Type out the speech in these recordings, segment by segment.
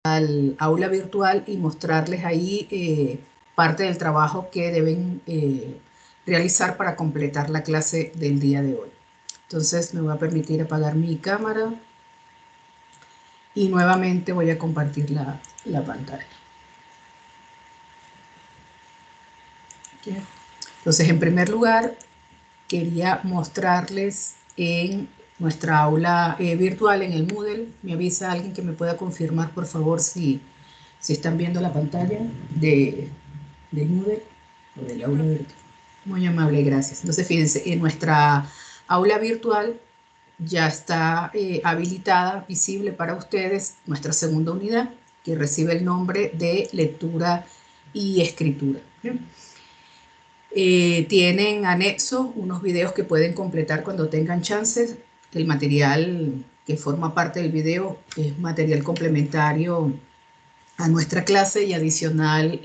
al aula virtual y mostrarles ahí parte del trabajo que deben realizar para completar la clase del día de hoy. Entonces me voy a permitir apagar mi cámara y nuevamente voy a compartir la pantalla. Entonces, en primer lugar, quería mostrarles en nuestra aula virtual, en el Moodle. Me avisa alguien que me pueda confirmar, por favor, si están viendo la pantalla del Moodle o del aula virtual. Muy amable, gracias. Entonces, fíjense, en nuestra aula virtual ya está habilitada, visible para ustedes, nuestra segunda unidad, que recibe el nombre de lectura y escritura. Tienen anexo unos videos que pueden completar cuando tengan chances. El material que forma parte del video es material complementario a nuestra clase y adicional,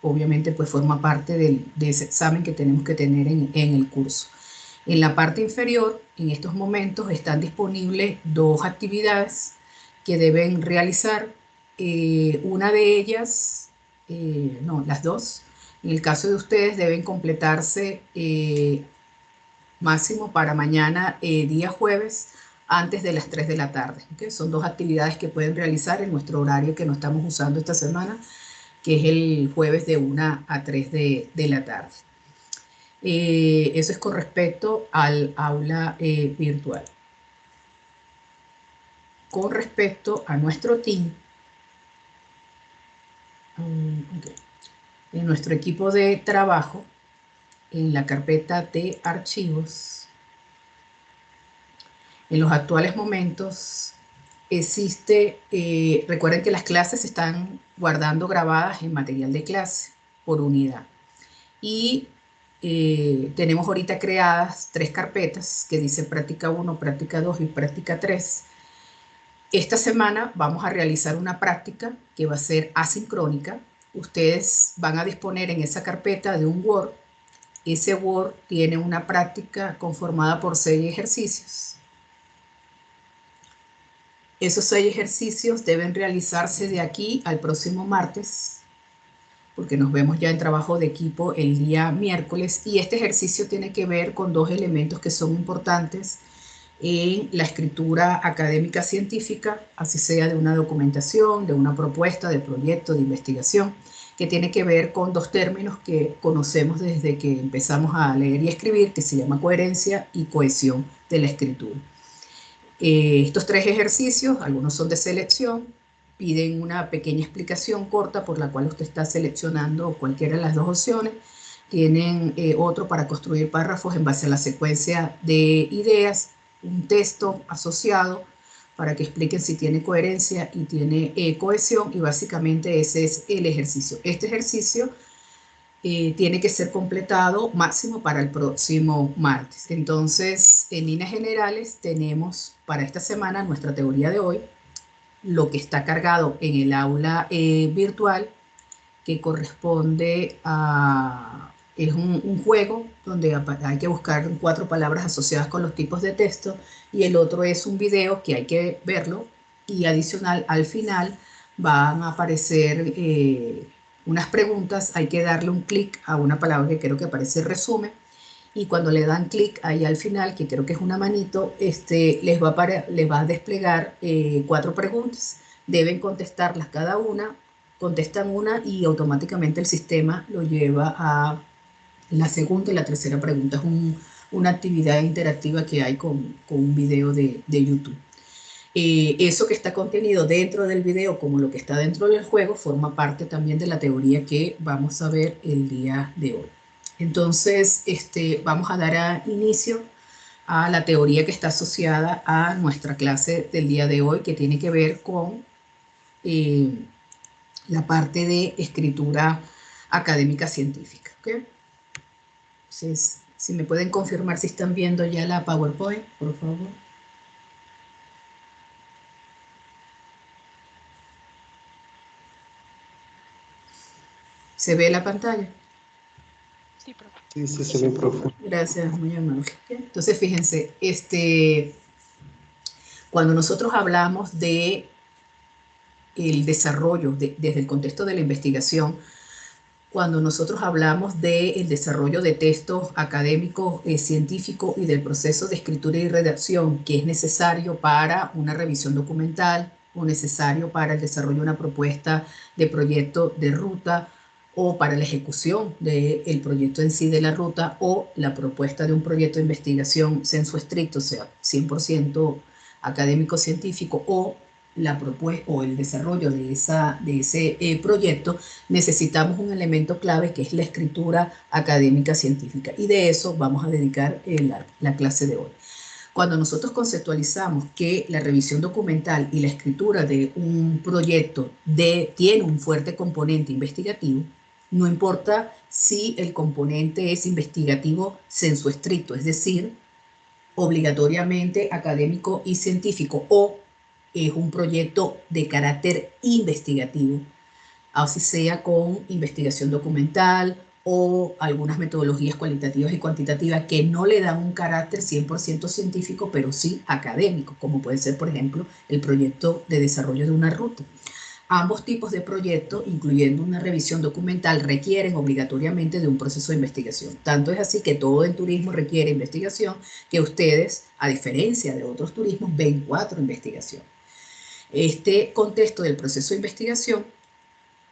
obviamente, pues forma parte de ese examen que tenemos que tener en el curso. En la parte inferior, en estos momentos, están disponibles dos actividades que deben realizar. Una de ellas, no, las dos, en el caso de ustedes, deben completarse máximo para mañana, día jueves, antes de las 3 de la tarde. ¿Okay? Son dos actividades que pueden realizar en nuestro horario que no estamos usando esta semana, que es el jueves de 1 a 3 de la tarde. Eso es con respecto al aula virtual. Con respecto a nuestro team, en nuestro equipo de trabajo, en la carpeta de archivos, en los actuales momentos existe, recuerden que las clases se están guardando grabadas en material de clase por unidad. Y tenemos ahorita creadas 3 carpetas que dice práctica 1, práctica 2 y práctica 3. Esta semana vamos a realizar una práctica que va a ser asincrónica. Ustedes van a disponer en esa carpeta de un Word. Ese Word tiene una práctica conformada por 6 ejercicios. Esos 6 ejercicios deben realizarse de aquí al próximo martes, porque nos vemos ya en trabajo de equipo el día miércoles, y este ejercicio tiene que ver con 2 elementos que son importantes en la escritura académica científica, así sea de una documentación, de una propuesta, de proyecto, de investigación, que tiene que ver con 2 términos que conocemos desde que empezamos a leer y escribir, que se llama coherencia y cohesión de la escritura. Estos 3 ejercicios, algunos son de selección, piden una pequeña explicación corta por la cual usted está seleccionando cualquiera de las 2 opciones. Tienen otro para construir párrafos en base a la secuencia de ideas, un texto asociado para que expliquen si tiene coherencia y tiene cohesión, y básicamente ese es el ejercicio. Este ejercicio tiene que ser completado máximo para el próximo martes. Entonces, en líneas generales, tenemos para esta semana nuestra teoría de hoy, lo que está cargado en el aula virtual, que corresponde a... Es un juego donde hay que buscar 4 palabras asociadas con los tipos de texto, y el otro es un video que hay que verlo, y adicional al final van a aparecer unas preguntas. Hay que darle un clic a una palabra que creo que aparece resumen, y cuando le dan clic ahí al final, que creo que es una manito, les va a desplegar 4 preguntas. Deben contestarlas cada una, contestan una y automáticamente el sistema lo lleva a la segunda y la tercera pregunta. Es una actividad interactiva que hay con un video de YouTube. Eso que está contenido dentro del video, como lo que está dentro del juego, forma parte también de la teoría que vamos a ver el día de hoy. Entonces, vamos a dar inicio a la teoría que está asociada a nuestra clase del día de hoy, que tiene que ver con la parte de escritura académica científica. ¿Okay? Entonces, si me pueden confirmar si están viendo ya la PowerPoint, por favor. ¿Se ve la pantalla? Sí, profe. Sí, se ve, profe. Gracias, muy amable. Entonces, fíjense, cuando nosotros hablamos de el desarrollo desde el contexto de la investigación. Cuando nosotros hablamos del desarrollo de textos académicos, científicos y del proceso de escritura y redacción que es necesario para una revisión documental o necesario para el desarrollo de una propuesta de proyecto de ruta o para la ejecución del proyecto en sí de la ruta o la propuesta de un proyecto de investigación sensu estricto, o sea, 100% académico científico o la propuesta o el desarrollo de ese proyecto, necesitamos un elemento clave que es la escritura académica científica. Y de eso vamos a dedicar la clase de hoy. Cuando nosotros conceptualizamos que la revisión documental y la escritura de un proyecto tiene un fuerte componente investigativo, no importa si el componente es investigativo sensu estricto, es decir, obligatoriamente académico y científico, o es un proyecto de carácter investigativo, así sea con investigación documental o algunas metodologías cualitativas y cuantitativas que no le dan un carácter 100% científico, pero sí académico, como puede ser, por ejemplo, el proyecto de desarrollo de una ruta. Ambos tipos de proyectos, incluyendo una revisión documental, requieren obligatoriamente de un proceso de investigación. Tanto es así que todo el turismo requiere investigación, que ustedes, a diferencia de otros turismos, ven 4 investigaciones. Este contexto del proceso de investigación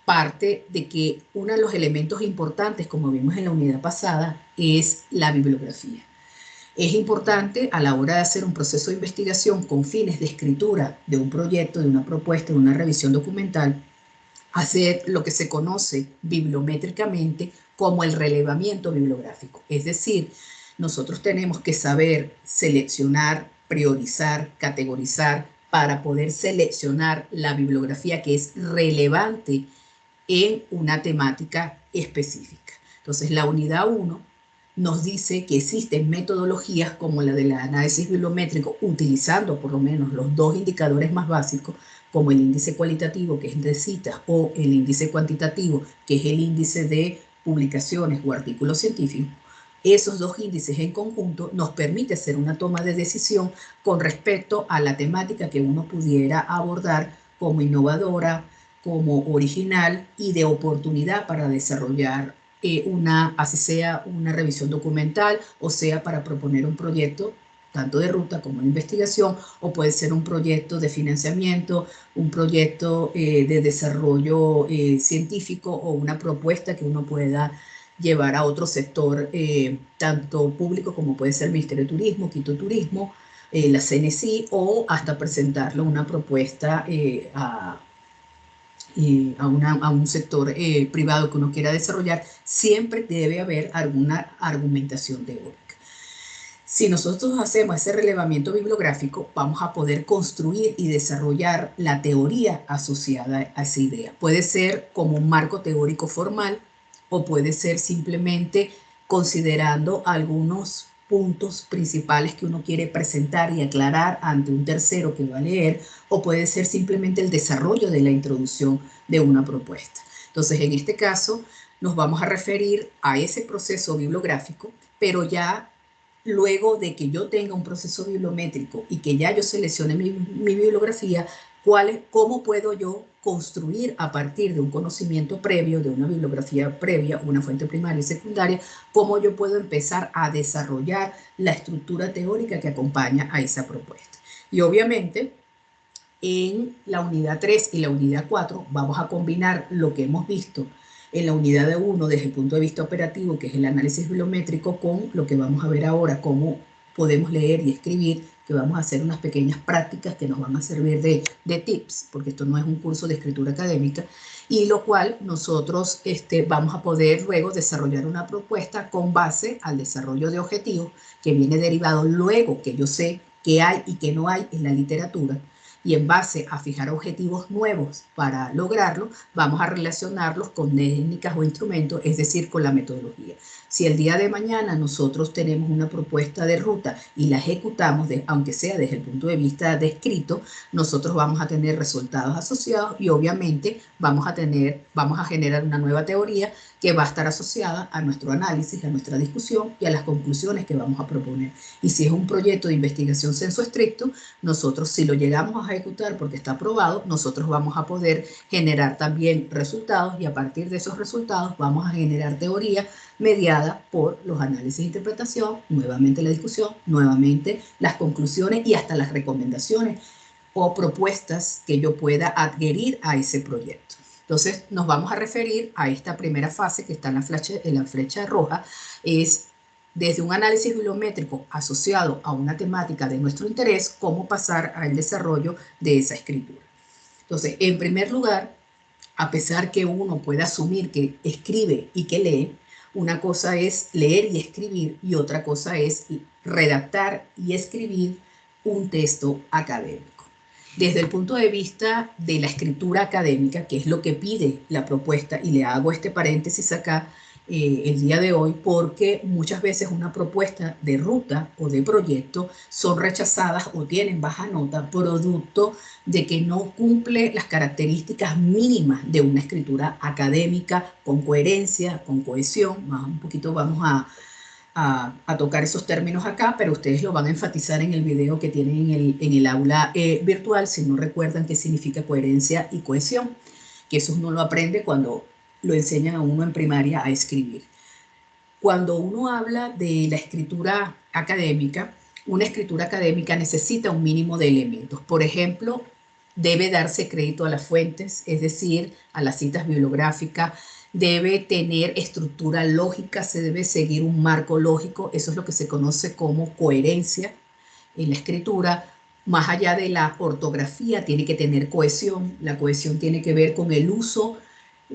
parte de que uno de los elementos importantes, como vimos en la unidad pasada, es la bibliografía. Es importante a la hora de hacer un proceso de investigación con fines de escritura de un proyecto, de una propuesta, de una revisión documental, hacer lo que se conoce bibliométricamente como el relevamiento bibliográfico. Es decir, nosotros tenemos que saber seleccionar, priorizar, categorizar para poder seleccionar la bibliografía que es relevante en una temática específica. Entonces, la unidad 1 nos dice que existen metodologías como la del análisis bibliométrico, utilizando por lo menos los 2 indicadores más básicos, como el índice cualitativo, que es de citas, o el índice cuantitativo, que es el índice de publicaciones o artículos científicos. Esos 2 índices en conjunto nos permite hacer una toma de decisión con respecto a la temática que uno pudiera abordar como innovadora, como original y de oportunidad para desarrollar así sea una revisión documental o sea para proponer un proyecto tanto de ruta como de investigación, o puede ser un proyecto de financiamiento, un proyecto de desarrollo científico o una propuesta que uno pueda llevar a otro sector, tanto público como puede ser el Ministerio de Turismo, Quito Turismo, la CNC, o hasta presentarle una propuesta a un sector privado que uno quiera desarrollar. Siempre debe haber alguna argumentación teórica. Si nosotros hacemos ese relevamiento bibliográfico, vamos a poder construir y desarrollar la teoría asociada a esa idea. Puede ser como un marco teórico formal o puede ser simplemente considerando algunos puntos principales que uno quiere presentar y aclarar ante un tercero que va a leer, o puede ser simplemente el desarrollo de la introducción de una propuesta. Entonces, en este caso, nos vamos a referir a ese proceso bibliográfico, pero ya luego de que yo tenga un proceso bibliométrico y que ya yo seleccione mi bibliografía, cómo puedo yo construir a partir de un conocimiento previo, de una bibliografía previa, una fuente primaria y secundaria, cómo yo puedo empezar a desarrollar la estructura teórica que acompaña a esa propuesta. Y obviamente, en la unidad 3 y la unidad 4 vamos a combinar lo que hemos visto en la unidad de 1 desde el punto de vista operativo, que es el análisis bibliométrico, con lo que vamos a ver ahora, cómo podemos leer y escribir, que vamos a hacer unas pequeñas prácticas que nos van a servir de tips, porque esto no es un curso de escritura académica, y lo cual nosotros vamos a poder luego desarrollar una propuesta con base al desarrollo de objetivos, que viene derivado luego que yo sé qué hay y qué no hay en la literatura, y en base a fijar objetivos nuevos para lograrlo, vamos a relacionarlos con técnicas o instrumentos, es decir, con la metodología. Si el día de mañana nosotros tenemos una propuesta de ruta y la ejecutamos, aunque sea desde el punto de vista de escrito, nosotros vamos a tener resultados asociados y obviamente vamos a generar una nueva teoría que va a estar asociada a nuestro análisis, a nuestra discusión y a las conclusiones que vamos a proponer. Y si es un proyecto de investigación sensu estricto, nosotros si lo llegamos a ejecutar porque está aprobado, nosotros vamos a poder generar también resultados y a partir de esos resultados vamos a generar teoría mediada por los análisis de interpretación, nuevamente la discusión, nuevamente las conclusiones y hasta las recomendaciones o propuestas que yo pueda adherir a ese proyecto. Entonces nos vamos a referir a esta primera fase que está en la flecha roja, es desde un análisis bibliométrico asociado a una temática de nuestro interés, cómo pasar al desarrollo de esa escritura. Entonces, en primer lugar, a pesar que uno pueda asumir que escribe y que lee, una cosa es leer y escribir y otra cosa es redactar y escribir un texto académico. Desde el punto de vista de la escritura académica, que es lo que pide la propuesta, y le hago este paréntesis acá el día de hoy, porque muchas veces una propuesta de ruta o de proyecto son rechazadas o tienen baja nota producto de que no cumple las características mínimas de una escritura académica con coherencia, con cohesión. Un poquito vamos a tocar esos términos acá, pero ustedes lo van a enfatizar en el video que tienen en el aula virtual, si no recuerdan qué significa coherencia y cohesión, que eso uno lo aprende cuando lo enseñan a uno en primaria a escribir. Cuando uno habla de la escritura académica, una escritura académica necesita un mínimo de elementos. Por ejemplo, debe darse crédito a las fuentes, es decir, a las citas bibliográficas, debe tener estructura lógica, se debe seguir un marco lógico, eso es lo que se conoce como coherencia en la escritura. Más allá de la ortografía, tiene que tener cohesión, la cohesión tiene que ver con el uso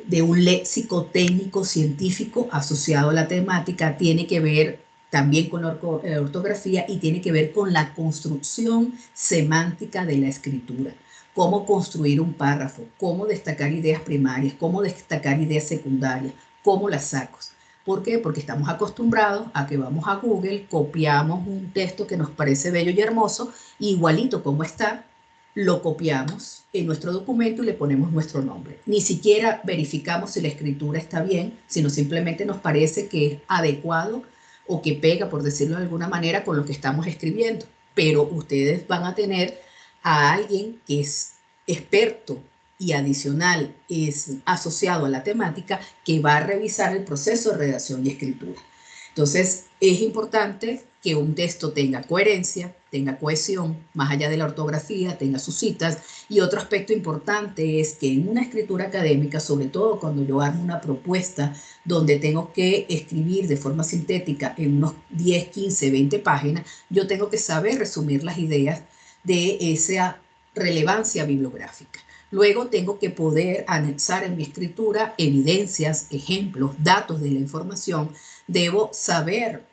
de un léxico técnico científico asociado a la temática, tiene que ver también con la ortografía y tiene que ver con la construcción semántica de la escritura. Cómo construir un párrafo, cómo destacar ideas primarias, cómo destacar ideas secundarias, cómo las saco. ¿Por qué? Porque estamos acostumbrados a que vamos a Google, copiamos un texto que nos parece bello y hermoso, igualito como está, lo copiamos en nuestro documento y le ponemos nuestro nombre. Ni siquiera verificamos si la escritura está bien, sino simplemente nos parece que es adecuado o que pega, por decirlo de alguna manera, con lo que estamos escribiendo. Pero ustedes van a tener a alguien que es experto y adicional es asociado a la temática que va a revisar el proceso de redacción y escritura. Entonces, es importante que un texto tenga coherencia, tenga cohesión, más allá de la ortografía, tenga sus citas. Y otro aspecto importante es que en una escritura académica, sobre todo cuando yo hago una propuesta donde tengo que escribir de forma sintética en unos 10, 15, 20 páginas, yo tengo que saber resumir las ideas de esa relevancia bibliográfica. Luego tengo que poder anexar en mi escritura evidencias, ejemplos, datos de la información. Debo saber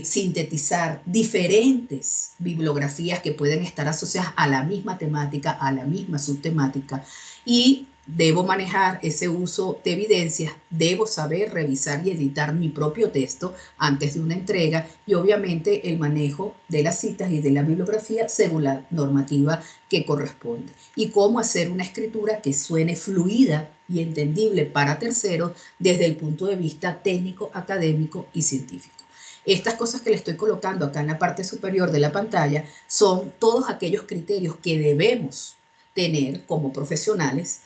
sintetizar diferentes bibliografías que pueden estar asociadas a la misma temática, a la misma subtemática, y debo manejar ese uso de evidencias, debo saber revisar y editar mi propio texto antes de una entrega y obviamente el manejo de las citas y de la bibliografía según la normativa que corresponde. Y cómo hacer una escritura que suene fluida y entendible para terceros desde el punto de vista técnico, académico y científico. Estas cosas que le estoy colocando acá en la parte superior de la pantalla son todos aquellos criterios que debemos tener como profesionales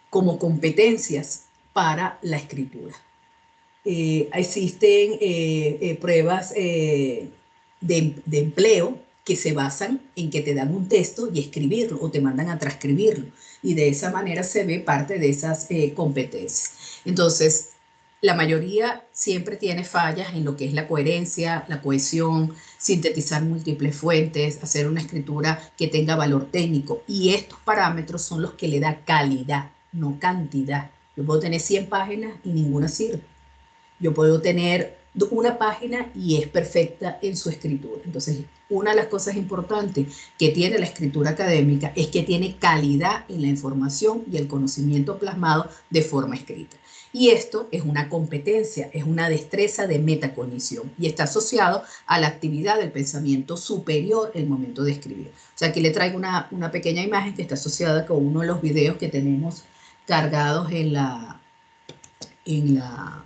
como competencias para la escritura. Existen pruebas de empleo que se basan en que te dan un texto y escribirlo o te mandan a transcribirlo y de esa manera se ve parte de esas competencias. Entonces, la mayoría siempre tiene fallas en lo que es la coherencia, la cohesión, sintetizar múltiples fuentes, hacer una escritura que tenga valor técnico. Y estos parámetros son los que le da calidad, no cantidad. Yo puedo tener 100 páginas y ninguna sirve. Yo puedo tener una página y es perfecta en su escritura. Entonces, una de las cosas importantes que tiene la escritura académica es que tiene calidad en la información y el conocimiento plasmado de forma escrita. Y esto es una competencia, es una destreza de metacognición y está asociado a la actividad del pensamiento superior en el momento de escribir. O sea, aquí le traigo una pequeña imagen que está asociada con uno de los videos que tenemos cargados en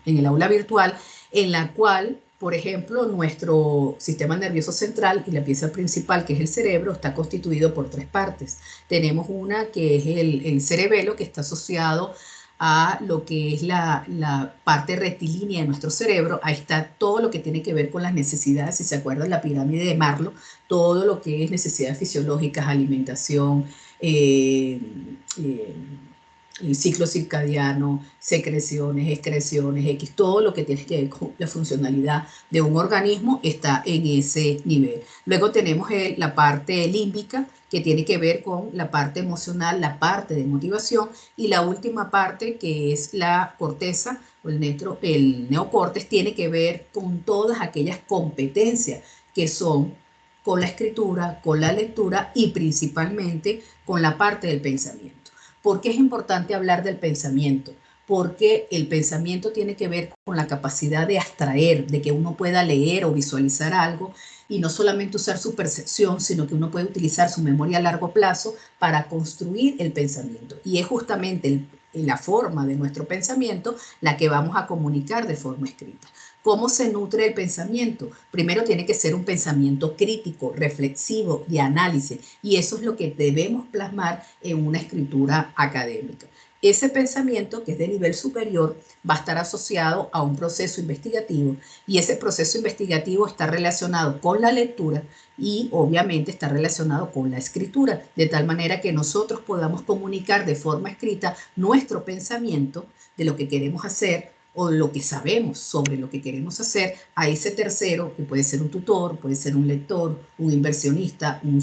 el aula virtual, en la cual, por ejemplo, nuestro sistema nervioso central y la pieza principal, que es el cerebro, está constituido por tres partes. Tenemos una que es el cerebelo, que está asociado a lo que es la parte rectilínea de nuestro cerebro. Ahí está todo lo que tiene que ver con las necesidades, si se acuerdan la pirámide de Maslow, todo lo que es necesidades fisiológicas, alimentación, eh, eh, el ciclo circadiano, secreciones, excreciones, X, todo lo que tiene que ver con la funcionalidad de un organismo está en ese nivel. Luego tenemos la parte límbica, que tiene que ver con la parte emocional, la parte de motivación, y la última parte, que es la corteza, o el neocortes, tiene que ver con todas aquellas competencias que son con la escritura, con la lectura y principalmente con la parte del pensamiento. ¿Por qué es importante hablar del pensamiento? Porque el pensamiento tiene que ver con la capacidad de abstraer, de que uno pueda leer o visualizar algo y no solamente usar su percepción, sino que uno puede utilizar su memoria a largo plazo para construir el pensamiento. Y es justamente la forma de nuestro pensamiento la que vamos a comunicar de forma escrita. ¿Cómo se nutre el pensamiento? Primero tiene que ser un pensamiento crítico, reflexivo, de análisis, y eso es lo que debemos plasmar en una escritura académica. Ese pensamiento, que es de nivel superior, va a estar asociado a un proceso investigativo, y ese proceso investigativo está relacionado con la lectura y obviamente está relacionado con la escritura, de tal manera que nosotros podamos comunicar de forma escrita nuestro pensamiento de lo que queremos hacer o lo que sabemos sobre lo que queremos hacer a ese tercero, que puede ser un tutor, puede ser un lector, un inversionista, un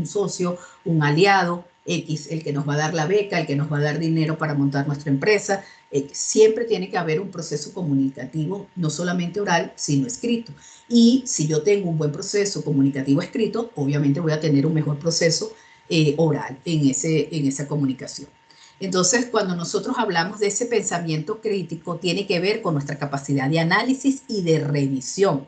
socio, un aliado, X, el que nos va a dar la beca, el que nos va a dar dinero para montar nuestra empresa. Siempre tiene que haber un proceso comunicativo, no solamente oral, sino escrito. Y si yo tengo un buen proceso comunicativo escrito, obviamente voy a tener un mejor proceso oral en esa comunicación. Entonces, cuando nosotros hablamos de ese pensamiento crítico, tiene que ver con nuestra capacidad de análisis y de revisión,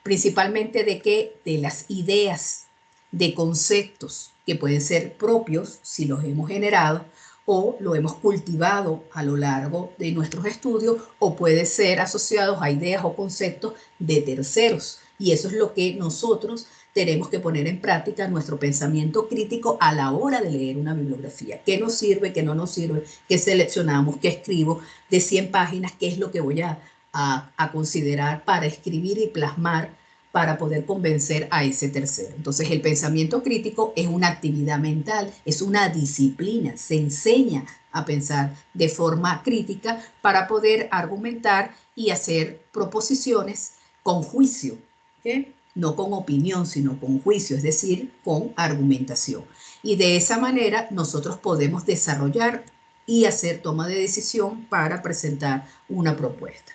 principalmente de las ideas, de conceptos que pueden ser propios si los hemos generado o lo hemos cultivado a lo largo de nuestros estudios, o puede ser asociados a ideas o conceptos de terceros. Y eso es lo que nosotros tenemos que poner en práctica, nuestro pensamiento crítico a la hora de leer una bibliografía. ¿Qué nos sirve, qué no nos sirve, qué seleccionamos, qué escribo de 100 páginas, qué es lo que voy a considerar para escribir y plasmar para poder convencer a ese tercero? Entonces, el pensamiento crítico es una actividad mental, es una disciplina, se enseña a pensar de forma crítica para poder argumentar y hacer proposiciones con juicio, ¿okay? No con opinión, sino con juicio, es decir, con argumentación. Y de esa manera nosotros podemos desarrollar y hacer toma de decisión para presentar una propuesta.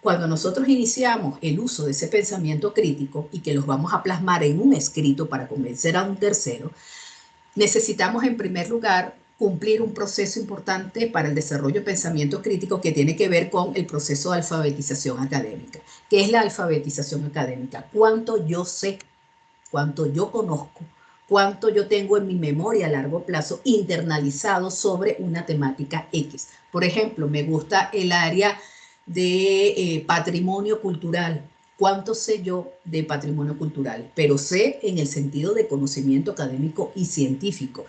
Cuando nosotros iniciamos el uso de ese pensamiento crítico y que los vamos a plasmar en un escrito para convencer a un tercero, necesitamos en primer lugar cumplir un proceso importante para el desarrollo de pensamiento crítico que tiene que ver con el proceso de alfabetización académica. ¿Qué es la alfabetización académica? ¿Cuánto yo sé? ¿Cuánto yo conozco? ¿Cuánto yo tengo en mi memoria a largo plazo internalizado sobre una temática X? Por ejemplo, me gusta el área de patrimonio cultural. ¿Cuánto sé yo de patrimonio cultural? Pero sé en el sentido de conocimiento académico y científico.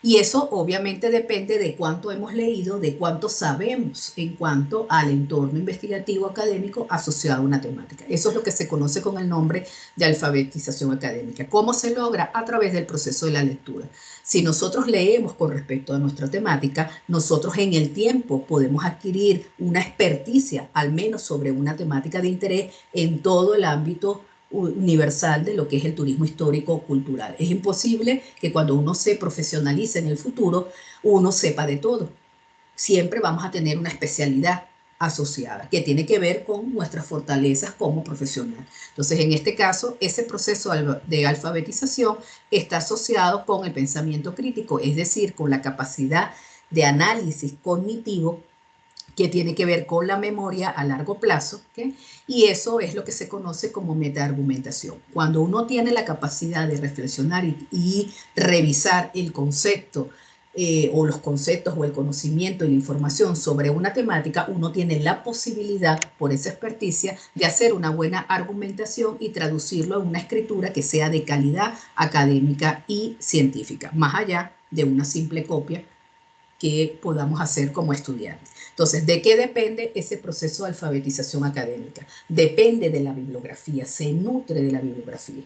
Y eso obviamente depende de cuánto hemos leído, de cuánto sabemos en cuanto al entorno investigativo académico asociado a una temática. Eso es lo que se conoce con el nombre de alfabetización académica. ¿Cómo se logra? A través del proceso de la lectura. Si nosotros leemos con respecto a nuestra temática, nosotros en el tiempo podemos adquirir una experticia, al menos sobre una temática de interés en todo el ámbito universal de lo que es el turismo histórico cultural. Es imposible que cuando uno se profesionalice en el futuro, uno sepa de todo. Siempre vamos a tener una especialidad asociada que tiene que ver con nuestras fortalezas como profesional. Entonces, en este caso, ese proceso de alfabetización está asociado con el pensamiento crítico, es decir, con la capacidad de análisis cognitivo que tiene que ver con la memoria a largo plazo, ¿okay? Y eso es lo que se conoce como metaargumentación. Cuando uno tiene la capacidad de reflexionar y revisar el concepto o los conceptos o el conocimiento y la información sobre una temática, uno tiene la posibilidad, por esa experticia, de hacer una buena argumentación y traducirlo en una escritura que sea de calidad académica y científica, más allá de una simple copia que podamos hacer como estudiantes. Entonces, ¿de qué depende ese proceso de alfabetización académica? Depende de la bibliografía, se nutre de la bibliografía.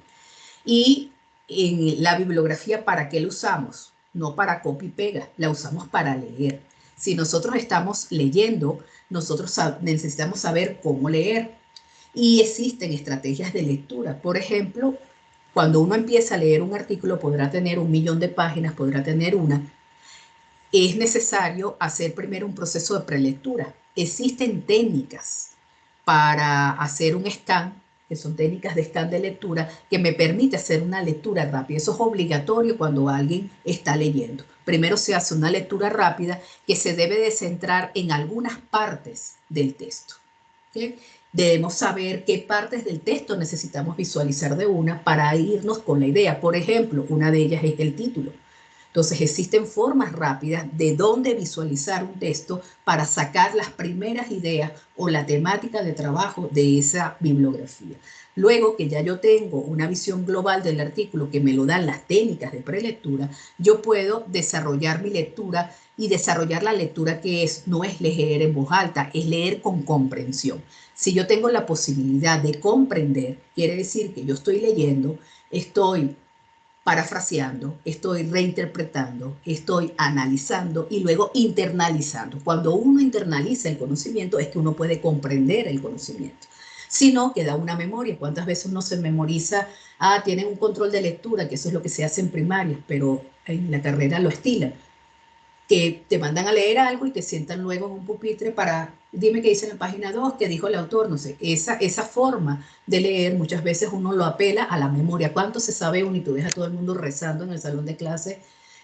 Y en la bibliografía, ¿para qué la usamos? No para copy y pega, la usamos para leer. Si nosotros estamos leyendo, nosotros necesitamos saber cómo leer. Y existen estrategias de lectura. Por ejemplo, cuando uno empieza a leer un artículo, podrá tener 1.000.000 de páginas, podrá tener una, es necesario hacer primero un proceso de prelectura. Existen técnicas para hacer un scan, que son técnicas de scan de lectura, que me permite hacer una lectura rápida. Eso es obligatorio cuando alguien está leyendo. Primero se hace una lectura rápida que se debe de centrar en algunas partes del texto. ¿Okay? Debemos saber qué partes del texto necesitamos visualizar de una para irnos con la idea. Por ejemplo, una de ellas es el título. Entonces existen formas rápidas de dónde visualizar un texto para sacar las primeras ideas o la temática de trabajo de esa bibliografía. Luego que ya yo tengo una visión global del artículo que me lo dan las técnicas de prelectura, yo puedo desarrollar mi lectura y desarrollar la lectura que no es leer en voz alta, es leer con comprensión. Si yo tengo la posibilidad de comprender, quiere decir que yo estoy leyendo, estoy parafraseando, estoy reinterpretando, estoy analizando y luego internalizando. Cuando uno internaliza el conocimiento es que uno puede comprender el conocimiento. Si no, queda una memoria. ¿Cuántas veces uno se memoriza? Ah, tienen un control de lectura, que eso es lo que se hace en primaria, pero en la carrera lo estilan, que te mandan a leer algo y te sientan luego en un pupitre para, dime qué dice en la página 2, qué dijo el autor, no sé, esa forma de leer muchas veces uno lo apela a la memoria. ¿Cuánto se sabe uno? Y tú ves a todo el mundo rezando en el salón de clase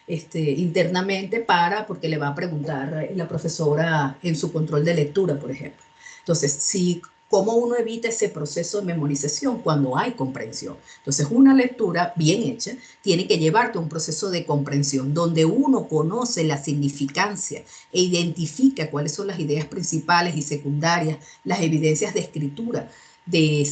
internamente porque le va a preguntar la profesora en su control de lectura, por ejemplo. Entonces, ¿cómo uno evita ese proceso de memorización cuando hay comprensión? Entonces, una lectura bien hecha tiene que llevarte a un proceso de comprensión donde uno conoce la significancia e identifica cuáles son las ideas principales y secundarias, las evidencias de escritura de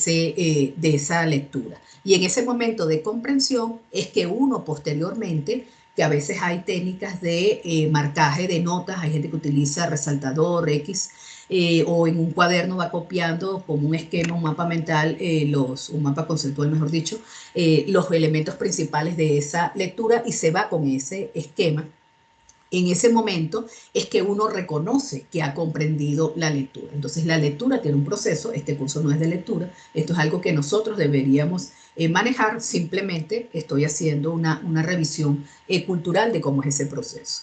esa lectura. Y en ese momento de comprensión es que uno posteriormente, que a veces hay técnicas de marcaje de notas, hay gente que utiliza resaltador, X, o en un cuaderno va copiando como un esquema, un mapa mental, un mapa conceptual, mejor dicho, los elementos principales de esa lectura y se va con ese esquema. En ese momento es que uno reconoce que ha comprendido la lectura. Entonces la lectura tiene un proceso, este curso no es de lectura, esto es algo que nosotros deberíamos manejar, simplemente estoy haciendo una revisión cultural de cómo es ese proceso.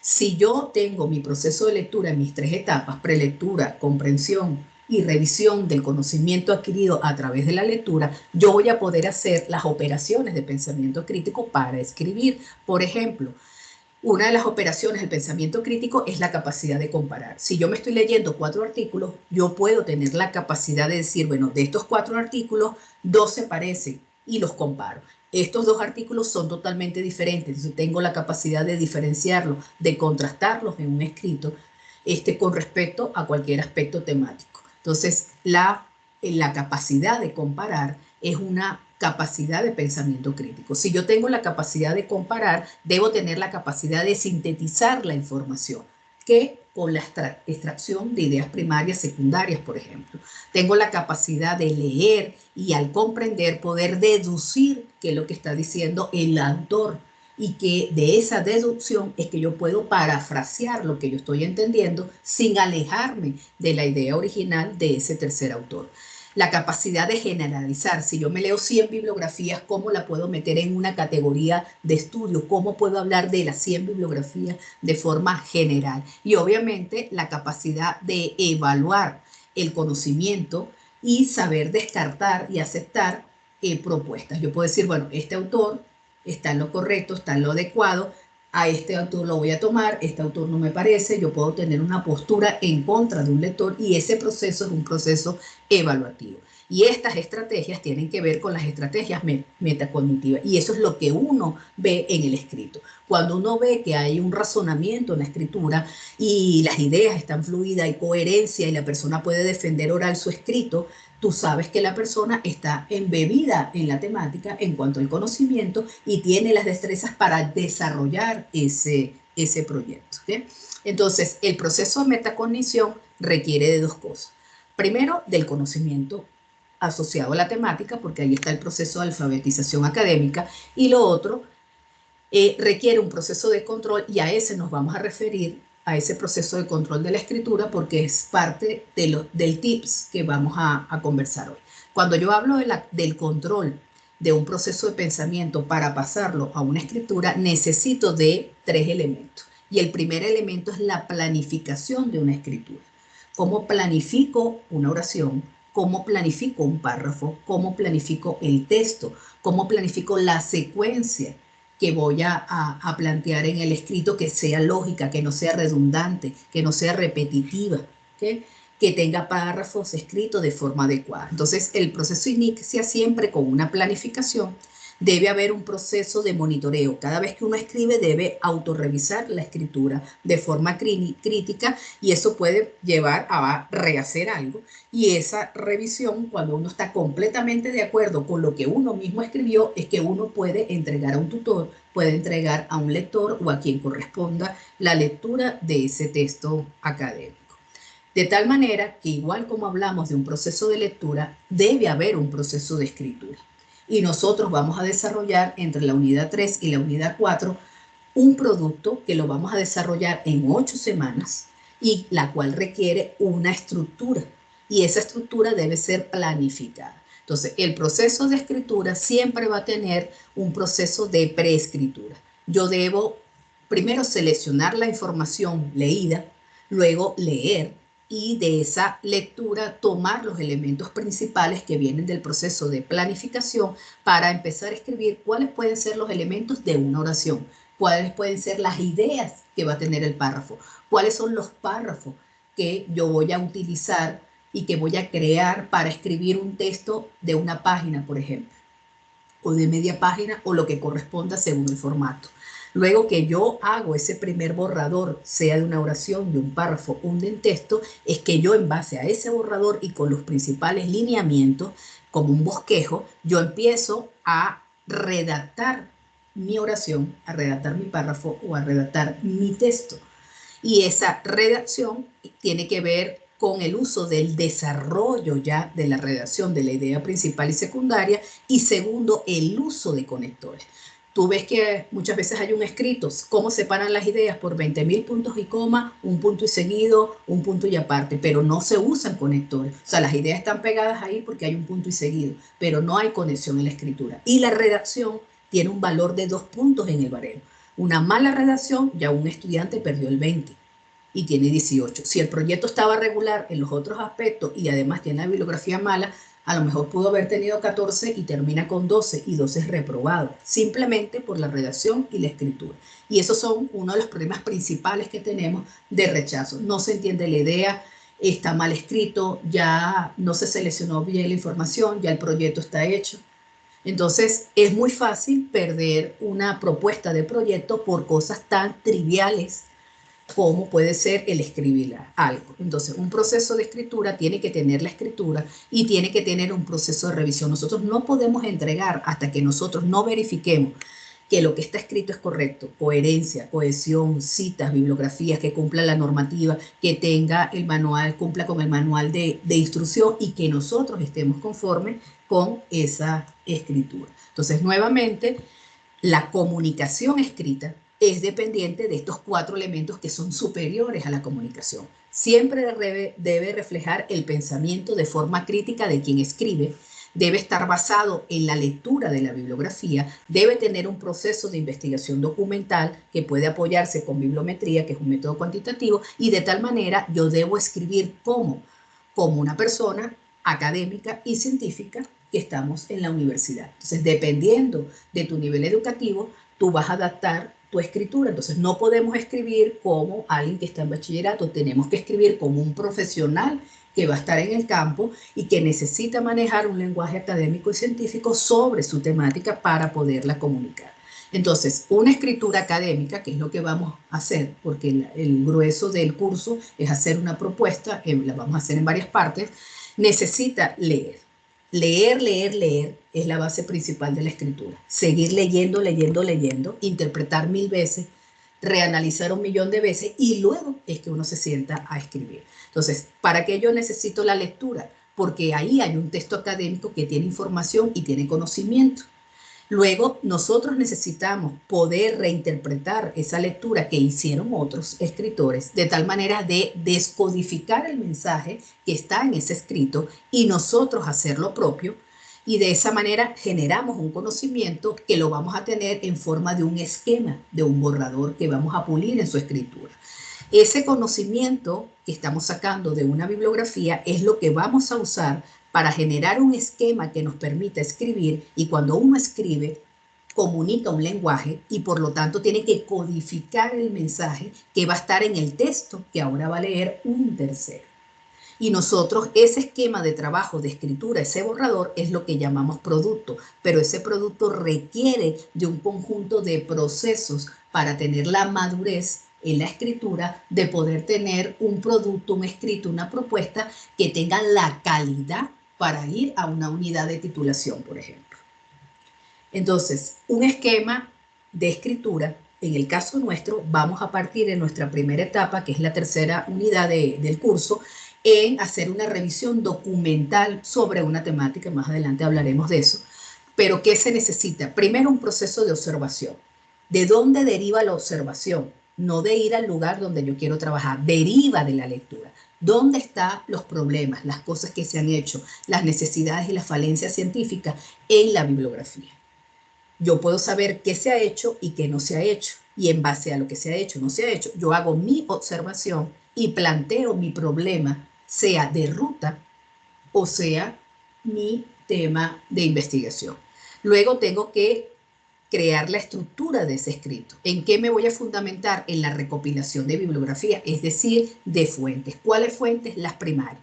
Si yo tengo mi proceso de lectura en mis 3 etapas, prelectura, comprensión y revisión del conocimiento adquirido a través de la lectura, yo voy a poder hacer las operaciones de pensamiento crítico para escribir. Por ejemplo, una de las operaciones del pensamiento crítico es la capacidad de comparar. Si yo me estoy leyendo 4 artículos, yo puedo tener la capacidad de decir, bueno, de estos 4 artículos, 2 se parecen y los comparo. Estos 2 artículos son totalmente diferentes, entonces tengo la capacidad de diferenciarlos, de contrastarlos en un escrito con respecto a cualquier aspecto temático. Entonces, la capacidad de comparar es una capacidad de pensamiento crítico. Si yo tengo la capacidad de comparar, debo tener la capacidad de sintetizar la información, que con la extracción de ideas primarias, secundarias, por ejemplo. Tengo la capacidad de leer y al comprender poder deducir qué es lo que está diciendo el autor y que de esa deducción es que yo puedo parafrasear lo que yo estoy entendiendo sin alejarme de la idea original de ese tercer autor. La capacidad de generalizar. Si yo me leo 100 bibliografías, ¿cómo la puedo meter en una categoría de estudio? ¿Cómo puedo hablar de las 100 bibliografías de forma general? Y obviamente la capacidad de evaluar el conocimiento y saber descartar y aceptar propuestas. Yo puedo decir, bueno, este autor está en lo correcto, está en lo adecuado, a este autor lo voy a tomar, este autor no me parece, yo puedo tener una postura en contra de un lector y ese proceso es un proceso evaluativo. Y estas estrategias tienen que ver con las estrategias metacognitivas y eso es lo que uno ve en el escrito. Cuando uno ve que hay un razonamiento en la escritura y las ideas están fluidas, hay coherencia y la persona puede defender oral su escrito, tú sabes que la persona está embebida en la temática en cuanto al conocimiento y tiene las destrezas para desarrollar ese proyecto. ¿Okay? Entonces, el proceso de metacognición requiere de dos cosas. Primero, del conocimiento asociado a la temática, porque ahí está el proceso de alfabetización académica, y lo otro, requiere un proceso de control y a ese nos vamos a referir, a ese proceso de control de la escritura, porque es parte del tips que vamos a conversar hoy. Cuando yo hablo del control de un proceso de pensamiento para pasarlo a una escritura, necesito de 3 elementos. Y el primer elemento es la planificación de una escritura. ¿Cómo planifico una oración? ¿Cómo planifico un párrafo? ¿Cómo planifico el texto? ¿Cómo planifico la secuencia que voy a plantear en el escrito, que sea lógica, que no sea redundante, que no sea repetitiva, ¿okay? Que tenga párrafos escritos de forma adecuada? Entonces, el proceso inicia siempre con una planificación. Debe haber un proceso de monitoreo. Cada vez que uno escribe debe autorrevisar la escritura de forma crítica y eso puede llevar a rehacer algo. Y esa revisión, cuando uno está completamente de acuerdo con lo que uno mismo escribió, es que uno puede entregar a un tutor, puede entregar a un lector o a quien corresponda la lectura de ese texto académico. De tal manera que igual como hablamos de un proceso de lectura, debe haber un proceso de escritura. Y nosotros vamos a desarrollar entre la unidad 3 y la unidad 4 un producto que lo vamos a desarrollar en 8 semanas y la cual requiere una estructura. Y esa estructura debe ser planificada. Entonces, el proceso de escritura siempre va a tener un proceso de preescritura. Yo debo primero seleccionar la información leída, luego leer y de esa lectura tomar los elementos principales que vienen del proceso de planificación para empezar a escribir cuáles pueden ser los elementos de una oración, cuáles pueden ser las ideas que va a tener el párrafo, cuáles son los párrafos que yo voy a utilizar y que voy a crear para escribir un texto de una página, por ejemplo, o de media página o lo que corresponda según el formato. Luego que yo hago ese primer borrador, sea de una oración, de un párrafo o de un texto, es que yo en base a ese borrador y con los principales lineamientos, como un bosquejo, yo empiezo a redactar mi oración, a redactar mi párrafo o a redactar mi texto. Y esa redacción tiene que ver con el uso del desarrollo ya de la redacción de la idea principal y secundaria, y segundo, el uso de conectores. Tú ves que muchas veces hay un escrito, cómo separan las ideas por 20.000 puntos y coma, un punto y seguido, un punto y aparte, pero no se usan conectores. O sea, las ideas están pegadas ahí porque hay un punto y seguido, pero no hay conexión en la escritura. Y la redacción tiene un valor de 2 puntos en el baremo. Una mala redacción, ya un estudiante perdió el 20 y tiene 18. Si el proyecto estaba regular en los otros aspectos y además tiene la bibliografía mala, a lo mejor pudo haber tenido 14 y termina con 12 y 12 es reprobado, simplemente por la redacción y la escritura. Y esos son uno de los problemas principales que tenemos de rechazo. No se entiende la idea, está mal escrito, ya no se seleccionó bien la información, ya el proyecto está hecho. Entonces, es muy fácil perder una propuesta de proyecto por cosas tan triviales como puede ser el escribir algo. Entonces, un proceso de escritura tiene que tener la escritura y tiene que tener un proceso de revisión. Nosotros no podemos entregar hasta que nosotros no verifiquemos que lo que está escrito es correcto, coherencia, cohesión, citas, bibliografías, que cumpla la normativa, que tenga el manual, cumpla con el manual de instrucción y que nosotros estemos conformes con esa escritura. Entonces, nuevamente, la comunicación escrita es dependiente de estos 4 elementos que son superiores a la comunicación. Siempre debe reflejar el pensamiento de forma crítica de quien escribe, debe estar basado en la lectura de la bibliografía, debe tener un proceso de investigación documental que puede apoyarse con bibliometría, que es un método cuantitativo, y de tal manera yo debo escribir como una persona académica y científica que estamos en la universidad. Entonces, dependiendo de tu nivel educativo, tú vas a adaptar tu escritura. Entonces no podemos escribir como alguien que está en bachillerato, tenemos que escribir como un profesional que va a estar en el campo y que necesita manejar un lenguaje académico y científico sobre su temática para poderla comunicar. Entonces, una escritura académica, que es lo que vamos a hacer, porque el grueso del curso es hacer una propuesta, la vamos a hacer en varias partes, necesita leer. Leer, leer, leer es la base principal de la escritura. Seguir leyendo, leyendo, leyendo, interpretar 1000 veces, reanalizar 1.000.000 de veces y luego es que uno se sienta a escribir. Entonces, ¿para qué yo necesito la lectura? Porque ahí hay un texto académico que tiene información y tiene conocimiento. Luego, nosotros necesitamos poder reinterpretar esa lectura que hicieron otros escritores de tal manera de descodificar el mensaje que está en ese escrito y nosotros hacer lo propio. Y de esa manera generamos un conocimiento que lo vamos a tener en forma de un esquema, de un borrador que vamos a pulir en su escritura. Ese conocimiento que estamos sacando de una bibliografía es lo que vamos a usar para generar un esquema que nos permita escribir, y cuando uno escribe comunica un lenguaje y por lo tanto tiene que codificar el mensaje que va a estar en el texto que ahora va a leer un tercero. Y nosotros ese esquema de trabajo, de escritura, ese borrador es lo que llamamos producto, pero ese producto requiere de un conjunto de procesos para tener la madurez en la escritura de poder tener un producto, un escrito, una propuesta que tenga la calidad para ir a una unidad de titulación, por ejemplo. Entonces, un esquema de escritura, en el caso nuestro, vamos a partir en nuestra primera etapa, que es la tercera unidad del curso, en hacer una revisión documental sobre una temática, más adelante hablaremos de eso. Pero ¿qué se necesita? Primero, un proceso de observación. ¿De dónde deriva la observación? No de ir al lugar donde yo quiero trabajar, deriva de la lectura. ¿Dónde están los problemas, las cosas que se han hecho, las necesidades y las falencias científicas en la bibliografía? Yo puedo saber qué se ha hecho y qué no se ha hecho. Y en base a lo que se ha hecho, no se ha hecho, yo hago mi observación y planteo mi problema, sea de ruta o sea mi tema de investigación. Luego tengo que crear la estructura de ese escrito. ¿En qué me voy a fundamentar? En la recopilación de bibliografía, es decir, de fuentes. ¿Cuáles fuentes? Las primarias.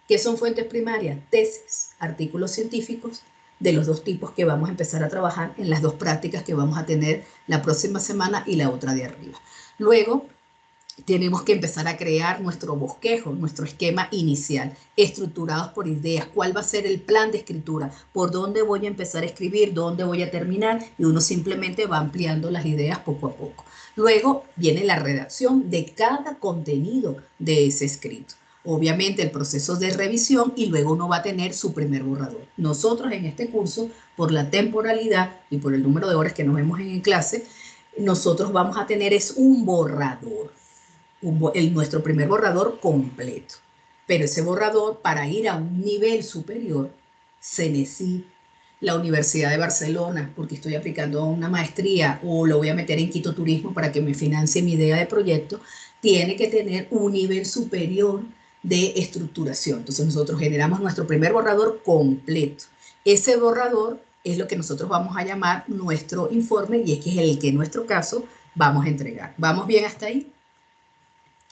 ¿Qué son fuentes primarias? Tesis, artículos científicos de los dos tipos que vamos a empezar a trabajar en las dos prácticas que vamos a tener la próxima semana y la otra de arriba. Luego, tenemos que empezar a crear nuestro bosquejo, nuestro esquema inicial, estructurados por ideas. ¿Cuál va a ser el plan de escritura? ¿Por dónde voy a empezar a escribir? ¿Dónde voy a terminar? Y uno simplemente va ampliando las ideas poco a poco. Luego viene la redacción de cada contenido de ese escrito. Obviamente el proceso de revisión y luego uno va a tener su primer borrador. Nosotros en este curso, por la temporalidad y por el número de horas que nos vemos en clase, nosotros vamos a tener es un borrador. Nuestro primer borrador completo. Pero ese borrador, para ir a un nivel superior, se necesita la Universidad de Barcelona, porque estoy aplicando una maestría o lo voy a meter en Quito Turismo para que me financie mi idea de proyecto, tiene que tener un nivel superior de estructuración. Entonces nosotros generamos nuestro primer borrador completo. Ese borrador es lo que nosotros vamos a llamar nuestro informe y es que es el que en nuestro caso vamos a entregar. ¿Vamos bien hasta ahí?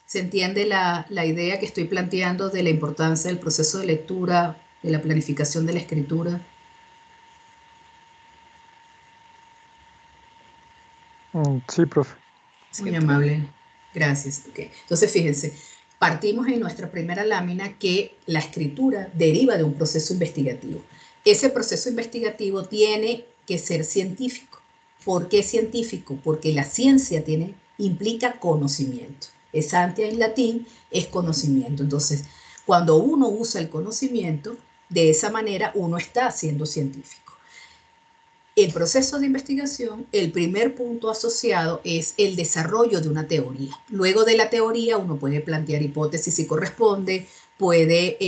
¿Se entiende la idea que estoy planteando de la importancia del proceso de lectura, de la planificación de la escritura? Sí, profe. Muy amable, gracias. Okay. Entonces, fíjense, partimos en nuestra primera lámina que la escritura deriva de un proceso investigativo. Ese proceso investigativo tiene que ser científico. ¿Por qué científico? Porque la ciencia implica conocimiento. Scientia en latín es conocimiento. Entonces, cuando uno usa el conocimiento, de esa manera uno está siendo científico. El proceso de investigación, el primer punto asociado es el desarrollo de una teoría. Luego de la teoría uno puede plantear hipótesis si corresponde, puede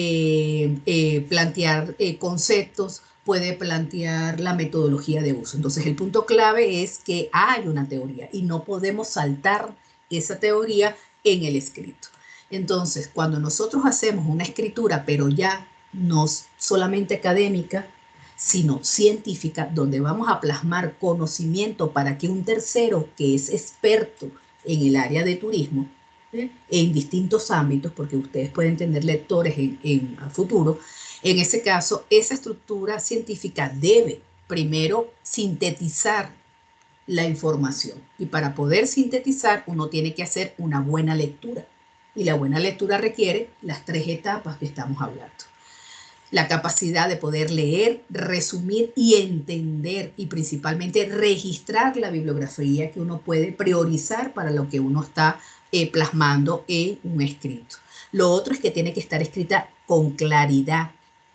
plantear conceptos, puede plantear la metodología de uso. Entonces el punto clave es que hay una teoría y no podemos saltar esa teoría en el escrito. Entonces, cuando nosotros hacemos una escritura, pero ya no solamente académica, sino científica, donde vamos a plasmar conocimiento para que un tercero que es experto en el área de turismo, en distintos ámbitos, porque ustedes pueden tener lectores a futuro, en ese caso, esa estructura científica debe primero sintetizar la información. Y para poder sintetizar, uno tiene que hacer una buena lectura. Y la buena lectura requiere las 3 etapas que estamos hablando. La capacidad de poder leer, resumir y entender, y principalmente registrar la bibliografía que uno puede priorizar para lo que uno está plasmando en un escrito. Lo otro es que tiene que estar escrita con claridad.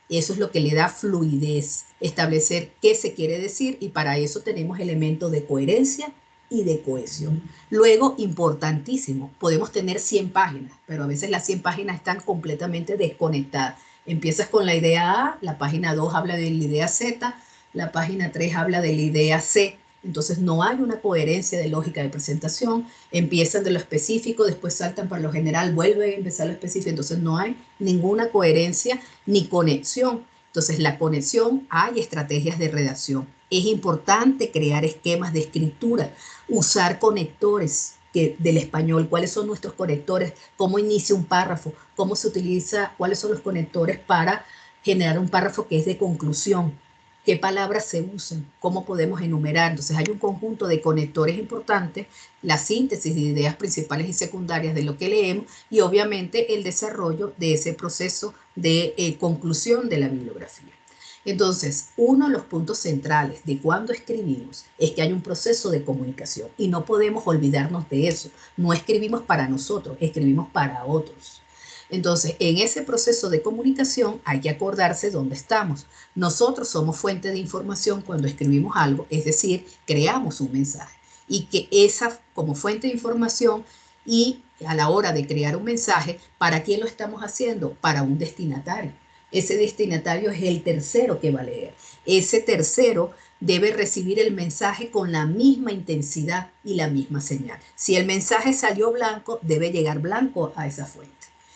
Eso es lo que le da fluidez, establecer qué se quiere decir, y para eso tenemos elementos de coherencia y de cohesión. Luego, importantísimo, podemos tener 100 páginas, pero a veces las 100 páginas están completamente desconectadas. Empiezas con la idea A, la página 2 habla de la idea Z, la página 3 habla de la idea C. Entonces no hay una coherencia de lógica de presentación, empiezan de lo específico, después saltan para lo general, vuelven a empezar lo específico, entonces no hay ninguna coherencia ni conexión. Entonces la conexión, hay estrategias de redacción. Es importante crear esquemas de escritura, usar conectores del español, cuáles son nuestros conectores, cómo inicia un párrafo, cómo se utiliza, cuáles son los conectores para generar un párrafo que es de conclusión, qué palabras se usan, cómo podemos enumerar. Entonces hay un conjunto de conectores importantes, la síntesis de ideas principales y secundarias de lo que leemos y obviamente el desarrollo de ese proceso de conclusión de la bibliografía. Entonces, uno de los puntos centrales de cuando escribimos es que hay un proceso de comunicación y no podemos olvidarnos de eso. No escribimos para nosotros, escribimos para otros. Entonces, en ese proceso de comunicación hay que acordarse dónde estamos. Nosotros somos fuente de información cuando escribimos algo, es decir, creamos un mensaje. Y que esa, como fuente de información y a la hora de crear un mensaje, ¿para quién lo estamos haciendo? Para un destinatario. Ese destinatario es el tercero que va a leer. Ese tercero debe recibir el mensaje con la misma intensidad y la misma señal. Si el mensaje salió blanco, debe llegar blanco a esa fuente.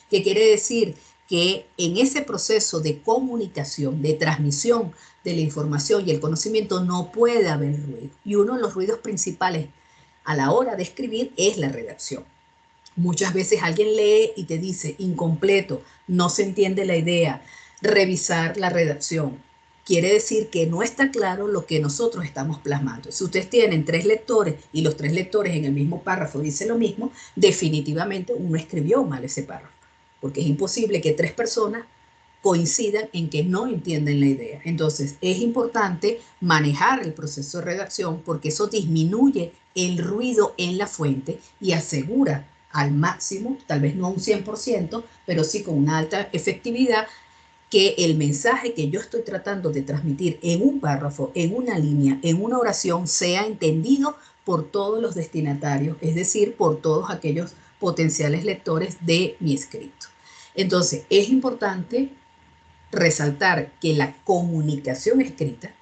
¿Qué quiere decir? Que en ese proceso de comunicación, de transmisión de la información y el conocimiento no puede haber ruido. Y uno de los ruidos principales a la hora de escribir es la redacción. Muchas veces alguien lee y te dice incompleto, no se entiende la idea, revisar la redacción. Quiere decir que no está claro lo que nosotros estamos plasmando. Si ustedes tienen 3 lectores y los 3 lectores en el mismo párrafo dicen lo mismo, definitivamente uno escribió mal ese párrafo, porque es imposible que 3 personas coincidan en que no entienden la idea. Entonces, es importante manejar el proceso de redacción porque eso disminuye el ruido en la fuente y asegura al máximo, tal vez no a un 100%, pero sí con una alta efectividad, que el mensaje que yo estoy tratando de transmitir en un párrafo, en una línea, en una oración, sea entendido por todos los destinatarios, es decir, por todos aquellos potenciales lectores de mi escrito. Entonces, es importante resaltar que la comunicación escrita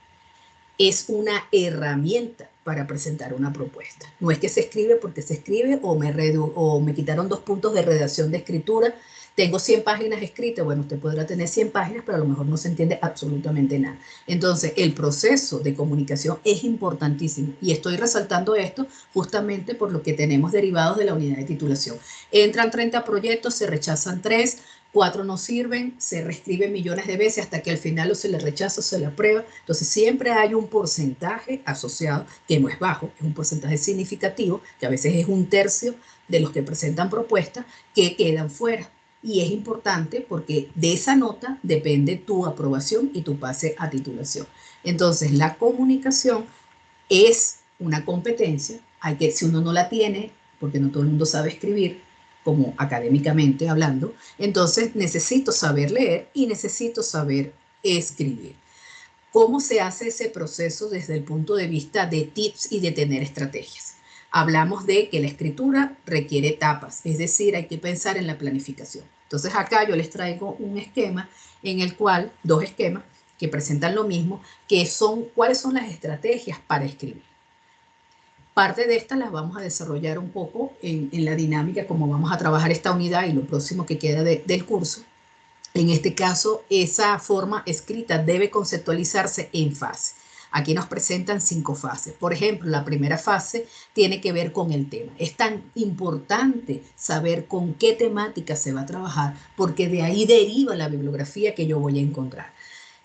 es una herramienta para presentar una propuesta. No es que se escribe porque se escribe o me quitaron 2 puntos de redacción de escritura. Tengo 100 páginas escritas. Bueno, usted podrá tener 100 páginas, pero a lo mejor no se entiende absolutamente nada. Entonces, el proceso de comunicación es importantísimo. Y estoy resaltando esto justamente por lo que tenemos derivados de la unidad de titulación. Entran 30 proyectos, se rechazan 3, 4 no sirven, se reescriben millones de veces hasta que al final o se le rechaza o se le aprueba. Entonces siempre hay un porcentaje asociado, que no es bajo, es un porcentaje significativo, que a veces es 1/3 de los que presentan propuestas, que quedan fuera. Y es importante porque de esa nota depende tu aprobación y tu pase a titulación. Entonces la comunicación es una competencia, si uno no la tiene, porque no todo el mundo sabe escribir, como académicamente hablando, entonces necesito saber leer y necesito saber escribir. ¿Cómo se hace ese proceso desde el punto de vista de tips y de tener estrategias? Hablamos de que la escritura requiere etapas, es decir, hay que pensar en la planificación. Entonces acá yo les traigo un esquema en el cual, 2 esquemas que presentan lo mismo, que son cuáles son las estrategias para escribir. Parte de estas las vamos a desarrollar un poco en la dinámica, como vamos a trabajar esta unidad y lo próximo que queda del curso. En este caso, esa forma escrita debe conceptualizarse en fases. Aquí nos presentan 5 fases. Por ejemplo, la primera fase tiene que ver con el tema. Es tan importante saber con qué temática se va a trabajar, porque de ahí deriva la bibliografía que yo voy a encontrar.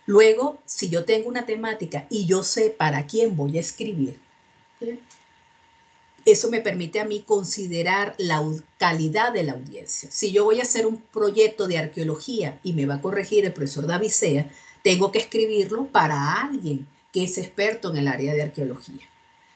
Luego, si yo tengo una temática y yo sé para quién voy a escribir, ¿sí? Eso me permite a mí considerar la calidad de la audiencia. Si yo voy a hacer un proyecto de arqueología y me va a corregir el profesor David Sea, tengo que escribirlo para alguien que es experto en el área de arqueología.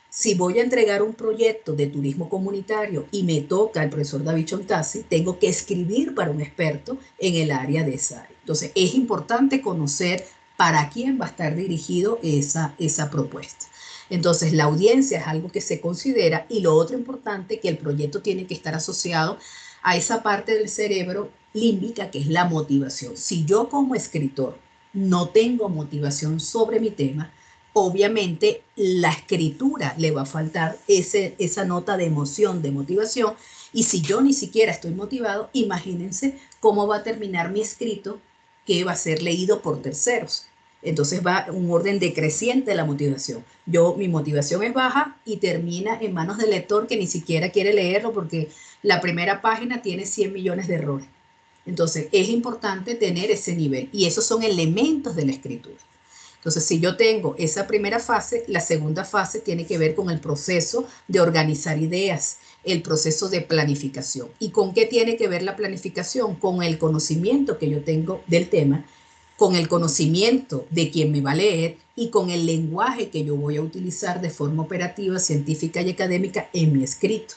Si voy a entregar un proyecto de turismo comunitario y me toca el profesor David Chontasi, tengo que escribir para un experto en el área de esa área. Entonces, es importante conocer para quién va a estar dirigido esa propuesta. Entonces, la audiencia es algo que se considera, y lo otro importante, que el proyecto tiene que estar asociado a esa parte del cerebro límbica que es la motivación. Si yo como escritor no tengo motivación sobre mi tema, obviamente la escritura le va a faltar esa nota de emoción, de motivación, y si yo ni siquiera estoy motivado, imagínense cómo va a terminar mi escrito, que va a ser leído por terceros. Entonces va un orden decreciente de la motivación. Mi motivación es baja y termina en manos del lector que ni siquiera quiere leerlo porque la primera página tiene 100 millones de errores. Entonces es importante tener ese nivel, y esos son elementos de la escritura. Entonces, si yo tengo esa primera fase, la segunda fase tiene que ver con el proceso de organizar ideas, el proceso de planificación. ¿Y con qué tiene que ver la planificación? Con el conocimiento que yo tengo del tema, con el conocimiento de quien me va a leer y con el lenguaje que yo voy a utilizar de forma operativa, científica y académica en mi escrito.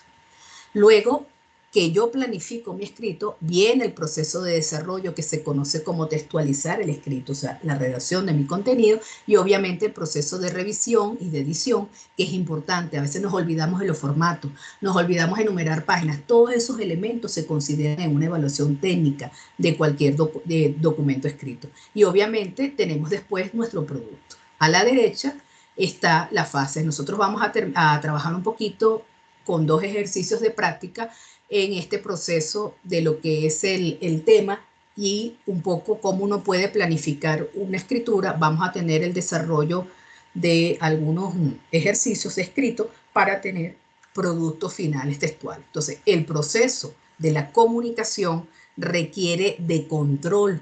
Luego que yo planifico mi escrito, viene el proceso de desarrollo que se conoce como textualizar el escrito, o sea, la redacción de mi contenido, y obviamente el proceso de revisión y de edición, que es importante. A veces nos olvidamos de los formatos, nos olvidamos de enumerar páginas. Todos esos elementos se consideran en una evaluación técnica de cualquier documento escrito. Y obviamente tenemos después nuestro producto. A la derecha está la fase. Nosotros vamos a trabajar un poquito con 2 ejercicios de práctica en este proceso de lo que es el tema y un poco cómo uno puede planificar una escritura. Vamos a tener el desarrollo de algunos ejercicios escritos para tener productos finales textuales. Entonces, el proceso de la comunicación requiere de control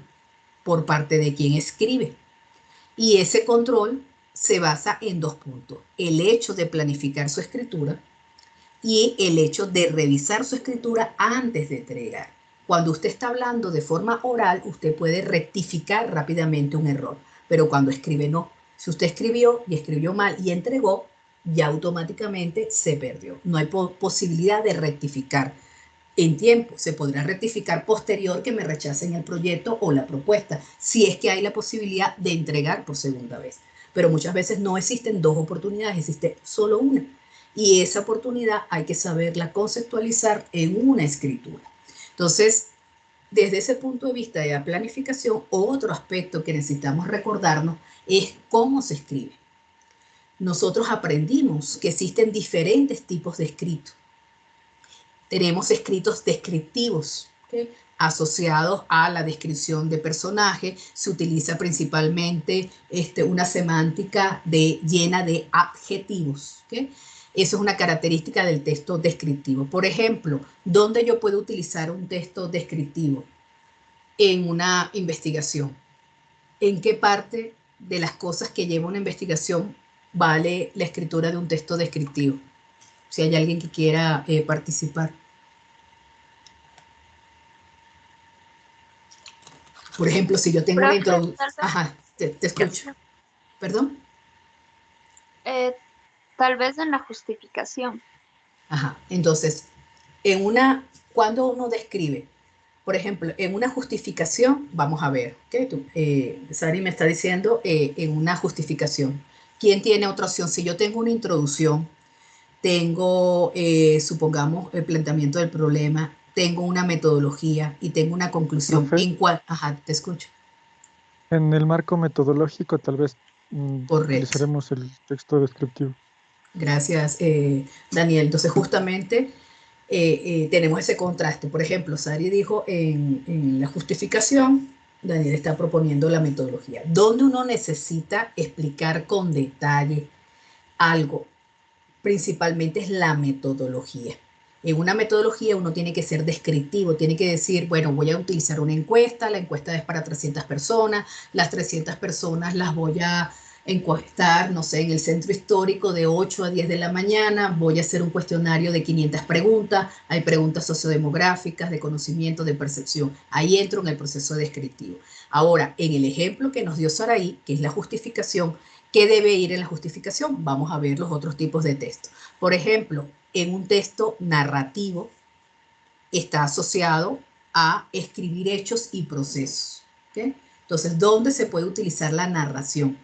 por parte de quien escribe. Y ese control se basa en 2 puntos. El hecho de planificar su escritura y el hecho de revisar su escritura antes de entregar. Cuando usted está hablando de forma oral, usted puede rectificar rápidamente un error, pero cuando escribe no. Si usted escribió y escribió mal y entregó, ya automáticamente se perdió. No hay posibilidad de rectificar en tiempo. Se podrá rectificar posterior que me rechacen el proyecto o la propuesta, si es que hay la posibilidad de entregar por segunda vez. Pero muchas veces no existen 2 oportunidades, existe solo una. Y esa oportunidad hay que saberla conceptualizar en una escritura. Entonces, desde ese punto de vista de la planificación, otro aspecto que necesitamos recordarnos es cómo se escribe. Nosotros aprendimos que existen diferentes tipos de escrito. Tenemos escritos descriptivos, ¿okay?, asociados a la descripción de personaje. Se utiliza principalmente una semántica llena de adjetivos, ¿okay? Eso es una característica del texto descriptivo. Por ejemplo, ¿dónde yo puedo utilizar un texto descriptivo? En una investigación. ¿En qué parte de las cosas que lleva una investigación vale la escritura de un texto descriptivo? Si hay alguien que quiera participar. Por ejemplo, si yo tengo una Profe, introducción. tal vez, Ajá, te escucho. ¿Perdón? eh, tal vez en la justificación. Ajá. Entonces, cuando uno describe, por ejemplo, en una justificación, vamos a ver, ¿okay? Sari me está diciendo en una justificación. ¿Quién tiene otra opción? Si yo tengo una introducción, tengo, supongamos, el planteamiento del problema, tengo una metodología y tengo una conclusión, Profe, ¿en cuál? Ajá, te escucho. en el marco metodológico tal vez Correcto. utilizaremos el texto descriptivo. Gracias, Daniel. Entonces, justamente tenemos ese contraste. Por ejemplo, Sari dijo en la justificación, Daniel está proponiendo la metodología. Donde uno necesita explicar con detalle algo, principalmente es la metodología. En una metodología uno tiene que ser descriptivo, tiene que decir, bueno, voy a utilizar una encuesta, la encuesta es para 300 personas, las 300 personas las voy a encuestar, no sé, en el centro histórico de 8 a 10 de la mañana, voy a hacer un cuestionario de 500 preguntas, hay preguntas sociodemográficas, de conocimiento, de percepción, ahí entro en el proceso descriptivo. Ahora, en el ejemplo que nos dio Saraí, que es la justificación, ¿qué debe ir en la justificación? Vamos a ver los otros tipos de texto. Por ejemplo, en un texto narrativo está asociado a escribir hechos y procesos. ¿Okay? Entonces, ¿dónde se puede utilizar la narración?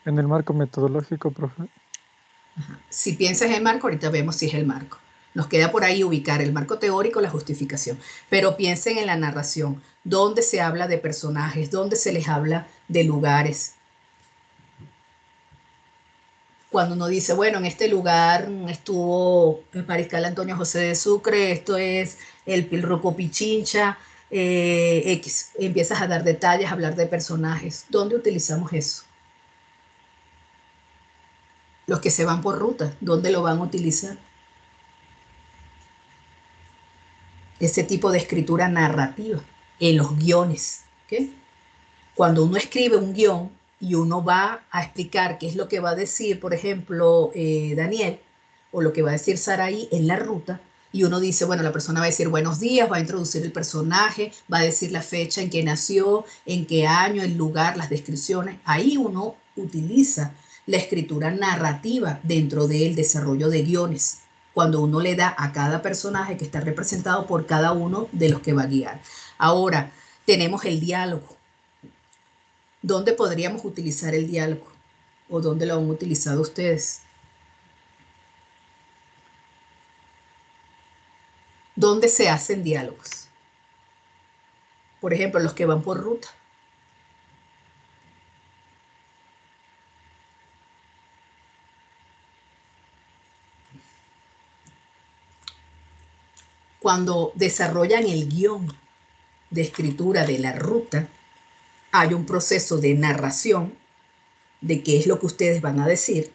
En el marco metodológico, profe. Si piensas en el marco, ahorita vemos si es el marco. Nos queda por ahí ubicar el marco teórico, la justificación. Pero piensen en la narración, dónde se habla de personajes, dónde se les habla de lugares. Cuando uno dice, bueno, en este lugar estuvo el mariscal Antonio José de Sucre, esto es el Pilroco Pichincha, X. Empiezas a dar detalles, a hablar de personajes. ¿Dónde utilizamos eso? Los que se van por ruta, ¿dónde lo van a utilizar? Ese tipo de escritura narrativa en los guiones. ¿Okay? Cuando uno escribe un guión y uno va a explicar qué es lo que va a decir, por ejemplo, Daniel, o lo que va a decir Saraí en la ruta, y uno dice, bueno, la persona va a decir buenos días, va a introducir el personaje, va a decir la fecha en que nació, en qué año, el lugar, las descripciones. Ahí uno utiliza la escritura narrativa dentro del desarrollo de guiones, cuando uno le da a cada personaje que está representado por cada uno de los que va a guiar. Ahora, tenemos el diálogo. ¿Dónde podríamos utilizar el diálogo? ¿O dónde lo han utilizado ustedes? ¿Dónde se hacen diálogos? Por ejemplo, los que van por ruta. Cuando desarrollan el guión de escritura de la ruta, hay un proceso de narración de qué es lo que ustedes van a decir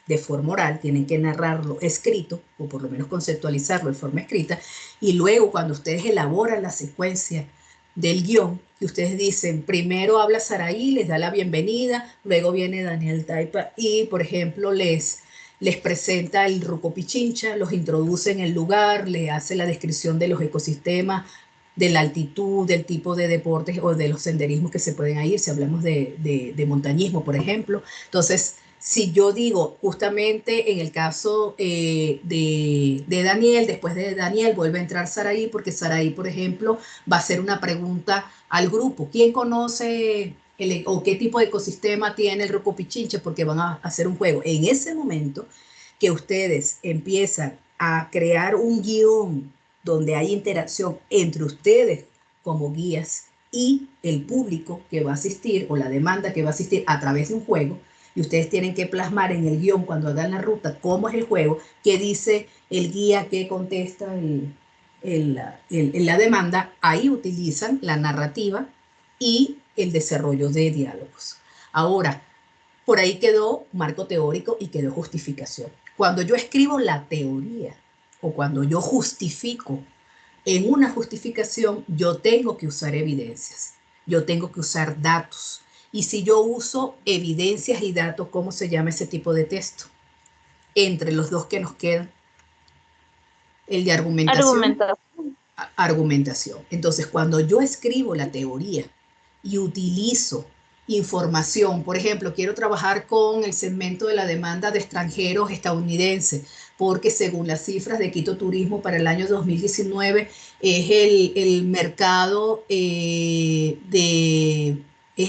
de forma oral, tienen que narrarlo escrito, o por lo menos conceptualizarlo de forma escrita, y luego cuando ustedes elaboran la secuencia del guión, que ustedes dicen, primero habla Saraí, les da la bienvenida, luego viene Daniel Taipa y, por ejemplo, les presenta el Ruco Pichincha, los introduce en el lugar, le hace la descripción de los ecosistemas, de la altitud, del tipo de deportes o de los senderismos que se pueden ir, si hablamos de montañismo, por ejemplo. Entonces, si yo digo justamente en el caso de Daniel, después de Daniel vuelve a entrar Saraí, porque Saraí, por ejemplo, va a hacer una pregunta al grupo. ¿Quién conoce o qué tipo de ecosistema tiene el Ruco Pichincha? Porque van a hacer un juego. En ese momento que ustedes empiezan a crear un guión donde hay interacción entre ustedes como guías y el público que va a asistir o la demanda que va a asistir a través de un juego, y ustedes tienen que plasmar en el guión cuando hagan la ruta cómo es el juego, qué dice el guía, qué contesta la demanda. Ahí utilizan la narrativa y el desarrollo de diálogos. Ahora, por ahí quedó marco teórico y quedó justificación. Cuando yo escribo la teoría o cuando yo justifico, en una justificación yo tengo que usar evidencias, yo tengo que usar datos. Y si yo uso evidencias y datos, ¿cómo se llama ese tipo de texto? Entre los dos que nos quedan, el de argumentación, Argumentación. argumentación. Entonces, cuando yo escribo la teoría y utilizo información, por ejemplo, quiero trabajar con el segmento de la demanda de extranjeros estadounidenses, porque según las cifras de Quito Turismo para el año 2019 es el mercado es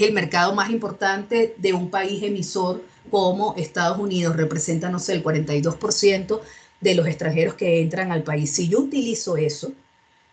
el mercado más importante de un país emisor como Estados Unidos, representa, no sé, el 42% de los extranjeros que entran al país. Si yo utilizo eso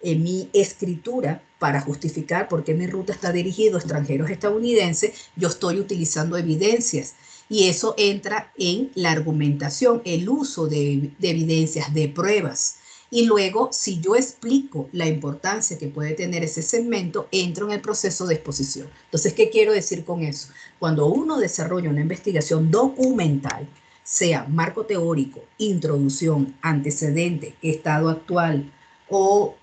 en mi escritura para justificar por qué mi ruta está dirigida a extranjeros estadounidenses, yo estoy utilizando evidencias. Y eso entra en la argumentación, el uso de evidencias, de pruebas. Y luego, si yo explico la importancia que puede tener ese segmento, entro en el proceso de exposición. Entonces, ¿qué quiero decir con eso? Cuando uno desarrolla una investigación documental, sea marco teórico, introducción, antecedente, estado actual o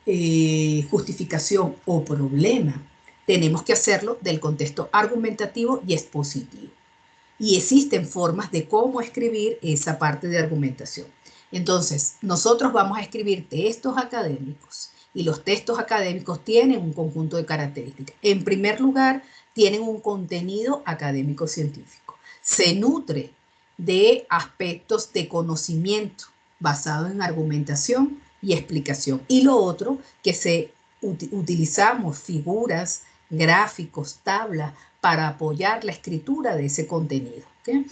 justificación o problema, tenemos que hacerlo del contexto argumentativo y expositivo. Y existen formas de cómo escribir esa parte de argumentación. Entonces, nosotros vamos a escribir textos académicos y los textos académicos tienen un conjunto de características. En primer lugar, tienen un contenido académico científico. Se nutre de aspectos de conocimiento basado en argumentación y explicación. Y lo otro, que utilizamos figuras, gráficos, tablas para apoyar la escritura de ese contenido. ¿Okay?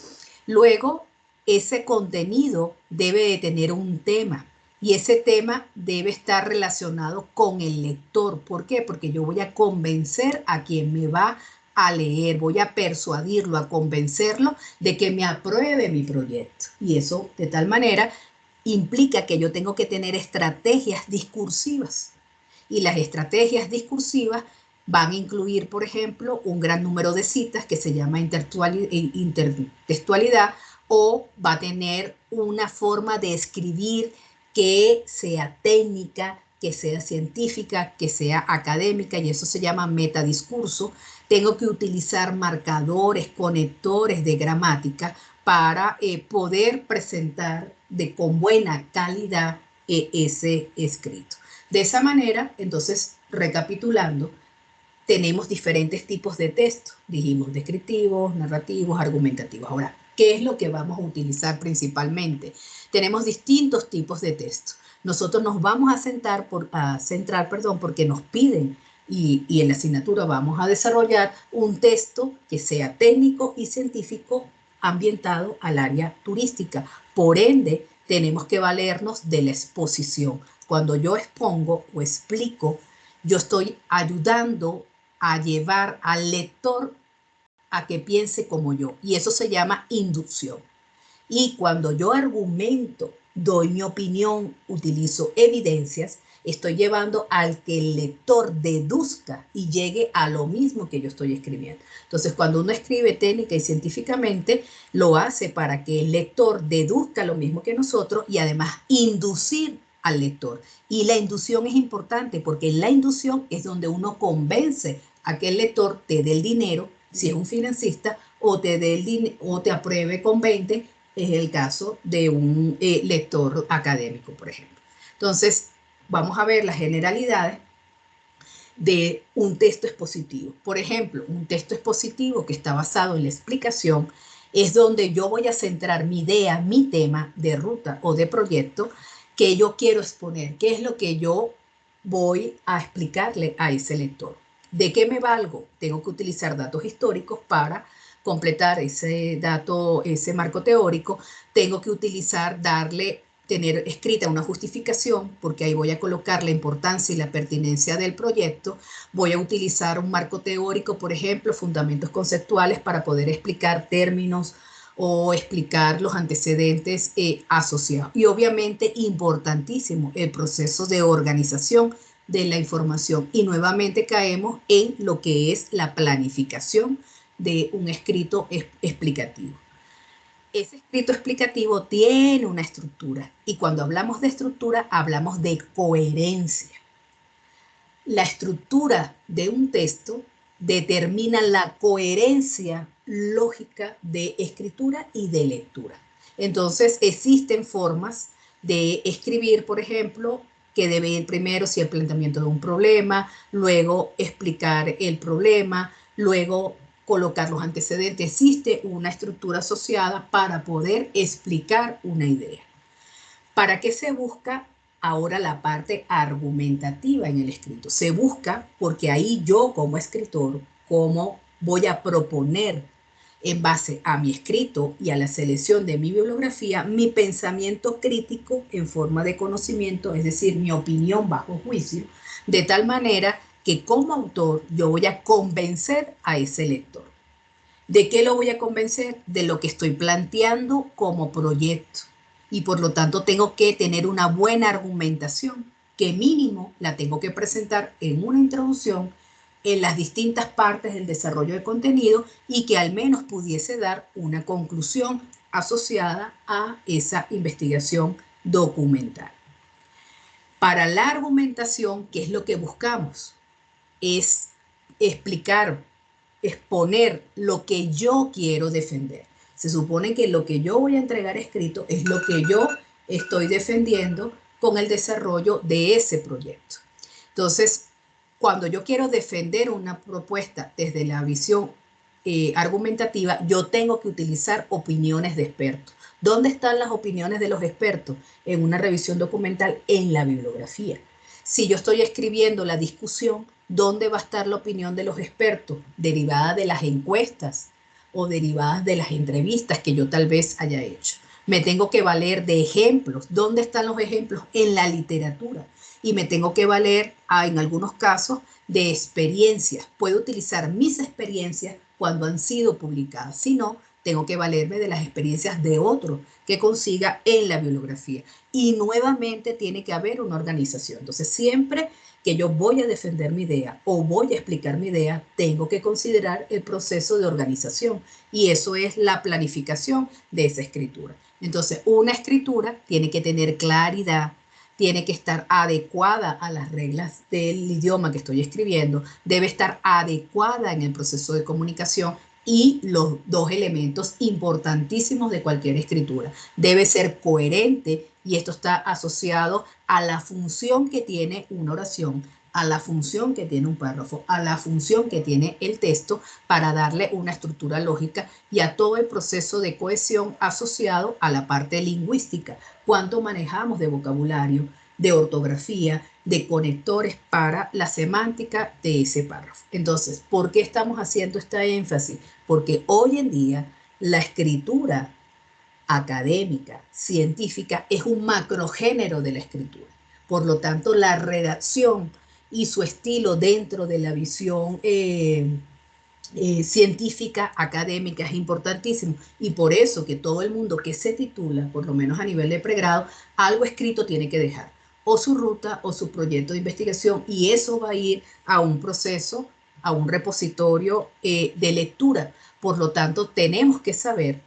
Luego, ese contenido debe de tener un tema y ese tema debe estar relacionado con el lector. ¿Por qué? Porque yo voy a convencer a quien me va a leer, voy a persuadirlo, a convencerlo de que me apruebe mi proyecto. Y eso, de tal manera, implica que yo tengo que tener estrategias discursivas. Y las estrategias discursivas van a incluir, por ejemplo, un gran número de citas que se llama intertextualidad, o va a tener una forma de escribir que sea técnica, que sea científica, que sea académica, y eso se llama metadiscurso. Tengo que utilizar marcadores, conectores de gramática para poder presentar con buena calidad ese escrito. De esa manera, entonces, recapitulando, tenemos diferentes tipos de texto. Dijimos descriptivos, narrativos, argumentativos. Ahora, ¿qué es lo que vamos a utilizar principalmente? Tenemos distintos tipos de texto. Nosotros nos vamos a centrar porque nos piden y en la asignatura vamos a desarrollar un texto que sea técnico y científico ambientado al área turística. Por ende, tenemos que valernos de la exposición. Cuando yo expongo o explico, yo estoy ayudando a llevar al lector a que piense como yo. Y eso se llama inducción. Y cuando yo argumento, doy mi opinión, utilizo evidencias, estoy llevando al que el lector deduzca y llegue a lo mismo que yo estoy escribiendo. Entonces, cuando uno escribe técnica y científicamente, lo hace para que el lector deduzca lo mismo que nosotros y además inducir al lector. Y la inducción es importante porque en la inducción es donde uno convence a que el lector te dé el dinero, si es un financista, o te dé el dinero o te apruebe con 20, es el caso de un lector académico, por ejemplo. Entonces, vamos a ver las generalidades de un texto expositivo. Por ejemplo, un texto expositivo que está basado en la explicación es donde yo voy a centrar mi idea, mi tema de ruta o de proyecto que yo quiero exponer, qué es lo que yo voy a explicarle a ese lector. ¿De qué me valgo? Tengo que utilizar datos históricos para completar ese dato, ese marco teórico. Tengo que utilizar, tener escrita una justificación, porque ahí voy a colocar la importancia y la pertinencia del proyecto. Voy a utilizar un marco teórico, por ejemplo, fundamentos conceptuales para poder explicar términos o explicar los antecedentes asociados. Y obviamente, importantísimo, el proceso de organización de la información. Y nuevamente caemos en lo que es la planificación de un escrito explicativo. Ese escrito explicativo tiene una estructura y cuando hablamos de estructura hablamos de coherencia. La estructura de un texto determina la coherencia lógica de escritura y de lectura. Entonces existen formas de escribir, por ejemplo, que debe ir primero si el planteamiento de un problema, luego explicar el problema, luego colocar los antecedentes. Existe una estructura asociada para poder explicar una idea. ¿Para qué se busca ahora la parte argumentativa en el escrito? Se busca porque ahí yo como escritor, como voy a proponer en base a mi escrito y a la selección de mi bibliografía, mi pensamiento crítico en forma de conocimiento, es decir, mi opinión bajo juicio, de tal manera que como autor yo voy a convencer a ese lector. ¿De qué lo voy a convencer? De lo que estoy planteando como proyecto. y por lo tanto tengo que tener una buena argumentación, que mínimo la tengo que presentar en una introducción, en las distintas partes del desarrollo de contenido y que al menos pudiese dar una conclusión asociada a esa investigación documental. Para la argumentación, ¿qué es lo que buscamos? Es explicar, exponer lo que yo quiero defender. Se supone que lo que yo voy a entregar escrito es lo que yo estoy defendiendo con el desarrollo de ese proyecto. Entonces, cuando yo quiero defender una propuesta desde la visión argumentativa, yo tengo que utilizar opiniones de expertos. ¿Dónde están las opiniones de los expertos? En una revisión documental, en la bibliografía. Si yo estoy escribiendo la discusión, ¿dónde va a estar la opinión de los expertos? Derivada de las encuestas o derivadas de las entrevistas que yo tal vez haya hecho. Me tengo que valer de ejemplos. ¿Dónde están los ejemplos? En la literatura. Y me tengo que valer, en algunos casos, de experiencias. Puedo utilizar mis experiencias cuando han sido publicadas. Si no, tengo que valerme de las experiencias de otro que consiga en la bibliografía. Y nuevamente tiene que haber una organización. Entonces, siempre que yo voy a defender mi idea o voy a explicar mi idea, tengo que considerar el proceso de organización. Y eso es la planificación de esa escritura. Entonces, una escritura tiene que tener claridad, tiene que estar adecuada a las reglas del idioma que estoy escribiendo, debe estar adecuada en el proceso de comunicación y los dos elementos importantísimos de cualquier escritura. Debe ser coherente y esto está asociado a la función que tiene una oración, a la función que tiene un párrafo, a la función que tiene el texto para darle una estructura lógica y a todo el proceso de cohesión asociado a la parte lingüística. Cuánto manejamos de vocabulario, de ortografía, de conectores para la semántica de ese párrafo. Entonces, ¿por qué estamos haciendo esta énfasis? Porque hoy en día la escritura académica, científica, es un macrogénero de la escritura. Por lo tanto, la redacción y su estilo dentro de la visión científica, académica, es importantísimo. Y por eso que todo el mundo que se titula, por lo menos a nivel de pregrado, algo escrito tiene que dejar, o su ruta o su proyecto de investigación, y eso va a ir a un proceso, a un repositorio de lectura. Por lo tanto, tenemos que saber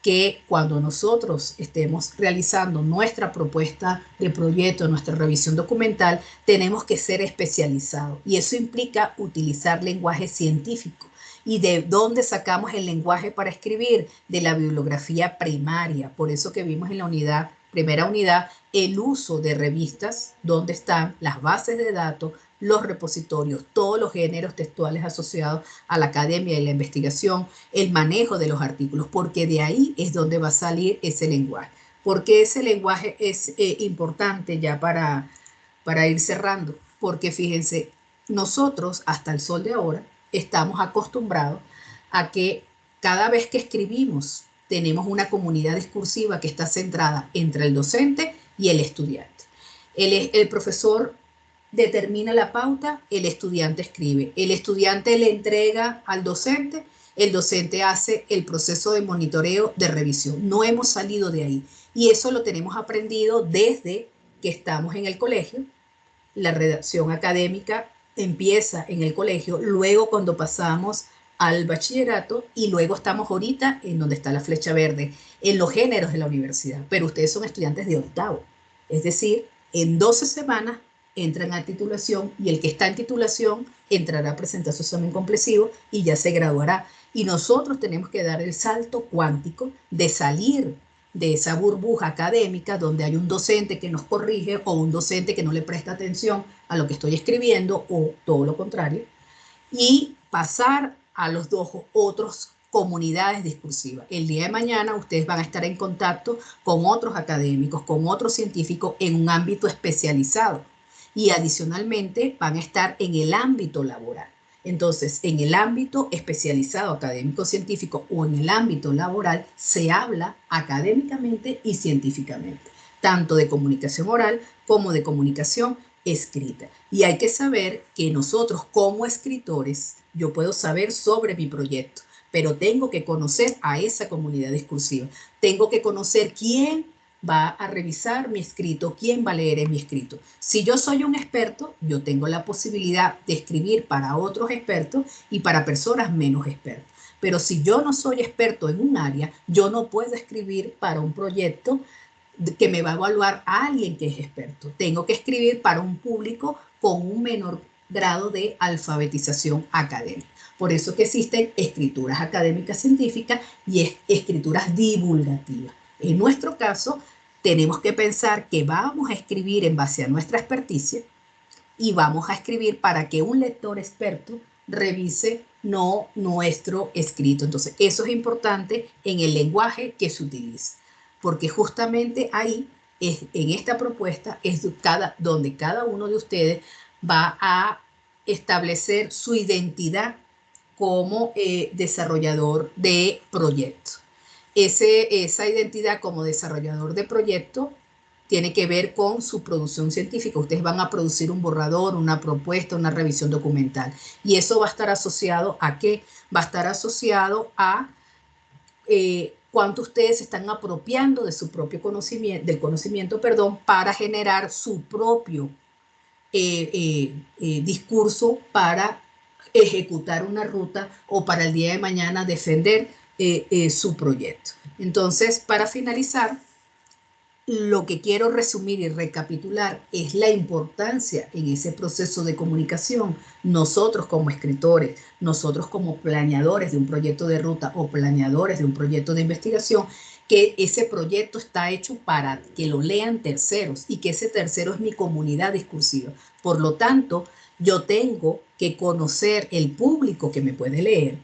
que cuando nosotros estemos realizando nuestra propuesta de proyecto, nuestra revisión documental, tenemos que ser especializados. Y eso implica utilizar lenguaje científico. ¿Y de dónde sacamos el lenguaje para escribir? De la bibliografía primaria. Por eso que vimos en la primera unidad, el uso de revistas, donde están las bases de datos, los repositorios, todos los géneros textuales asociados a la academia y la investigación, el manejo de los artículos, porque de ahí es donde va a salir ese lenguaje. Porque ese lenguaje es importante ya para ir cerrando, porque fíjense, nosotros hasta el sol de ahora estamos acostumbrados a que cada vez que escribimos tenemos una comunidad discursiva que está centrada entre el docente y el estudiante. El profesor determina la pauta, el estudiante escribe. El estudiante le entrega al docente, el docente hace el proceso de monitoreo, de revisión. No hemos salido de ahí. Y eso lo tenemos aprendido desde que estamos en el colegio. La redacción académica empieza en el colegio, luego cuando pasamos al bachillerato y luego estamos ahorita en donde está la flecha verde, en los géneros de la universidad. Pero ustedes son estudiantes de octavo. Es decir, en 12 semanas entran a titulación y el que está en titulación entrará a presentar su examen comprensivo y ya se graduará. Y nosotros tenemos que dar el salto cuántico de salir de esa burbuja académica donde hay un docente que nos corrige o un docente que no le presta atención a lo que estoy escribiendo o todo lo contrario, y pasar a los dos otros comunidades discursivas. El día de mañana ustedes van a estar en contacto con otros académicos, con otros científicos en un ámbito especializado y adicionalmente van a estar en el ámbito laboral. Entonces, en el ámbito especializado académico-científico o en el ámbito laboral se habla académicamente y científicamente, tanto de comunicación oral como de comunicación escrita. Y hay que saber que nosotros como escritores, yo puedo saber sobre mi proyecto, pero tengo que conocer a esa comunidad discursiva. Tengo que conocer quién va a revisar mi escrito, quién va a leer mi escrito. Si yo soy un experto, yo tengo la posibilidad de escribir para otros expertos y para personas menos expertas. Pero si yo no soy experto en un área, yo no puedo escribir para un proyecto que me va a evaluar a alguien que es experto. Tengo que escribir para un público con un menor grado de alfabetización académica. Por eso que existen escrituras académicas científicas y escrituras divulgativas. En nuestro caso, tenemos que pensar que vamos a escribir en base a nuestra experticia y vamos a escribir para que un lector experto revise no nuestro escrito. Entonces, eso es importante en el lenguaje que se utiliza, porque justamente ahí, en esta propuesta, es donde cada uno de ustedes va a establecer su identidad como desarrollador de proyectos. Esa identidad como desarrollador de proyecto tiene que ver con su producción científica. Ustedes van a producir un borrador, una propuesta, una revisión documental. Y eso va a estar asociado ¿a qué? Va a estar asociado a cuánto ustedes se están apropiando de su propio conocimiento, del conocimiento, perdón, para generar su propio discurso para ejecutar una ruta o para el día de mañana defender su proyecto. Entonces, para finalizar, lo que quiero resumir y recapitular es la importancia en ese proceso de comunicación. Nosotros como escritores, nosotros como planeadores de un proyecto de ruta o planeadores de un proyecto de investigación, que ese proyecto está hecho para que lo lean terceros y que ese tercero es mi comunidad discursiva. Por lo tanto, yo tengo que conocer el público que me puede leer.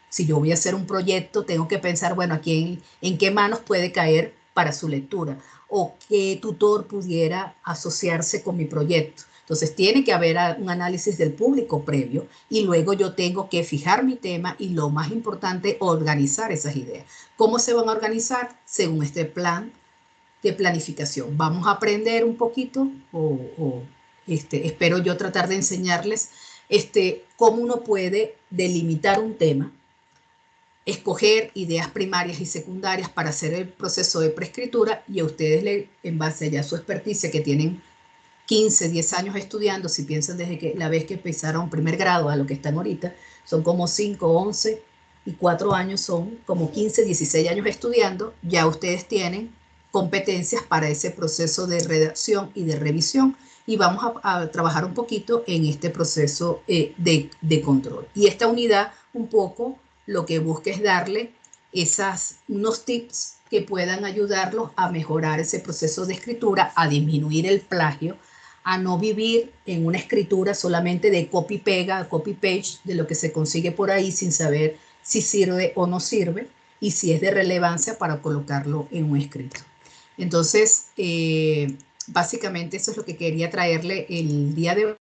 Si yo voy a hacer un proyecto, tengo que pensar, bueno, aquí en qué manos puede caer para su lectura o qué tutor pudiera asociarse con mi proyecto. Entonces tiene que haber un análisis del público previo y luego yo tengo que fijar mi tema y lo más importante, organizar esas ideas. ¿Cómo se van a organizar? Según este plan de planificación. Vamos a aprender un poquito espero yo tratar de enseñarles cómo uno puede delimitar un tema, escoger ideas primarias y secundarias para hacer el proceso de preescritura y a ustedes, en base a su experticia que tienen 15, 10 años estudiando, si piensan desde que la vez que empezaron primer grado a lo que están ahorita, son como 5, 11 y 4 años son como 15, 16 años estudiando, ya ustedes tienen competencias para ese proceso de redacción y de revisión y vamos a trabajar un poquito en este proceso de control. Y esta unidad un poco lo que busca es darle unos tips que puedan ayudarlos a mejorar ese proceso de escritura, a disminuir el plagio, a no vivir en una escritura solamente de copy-pega, copy-page, de lo que se consigue por ahí sin saber si sirve o no sirve y si es de relevancia para colocarlo en un escrito. Entonces, básicamente eso es lo que quería traerle el día de hoy.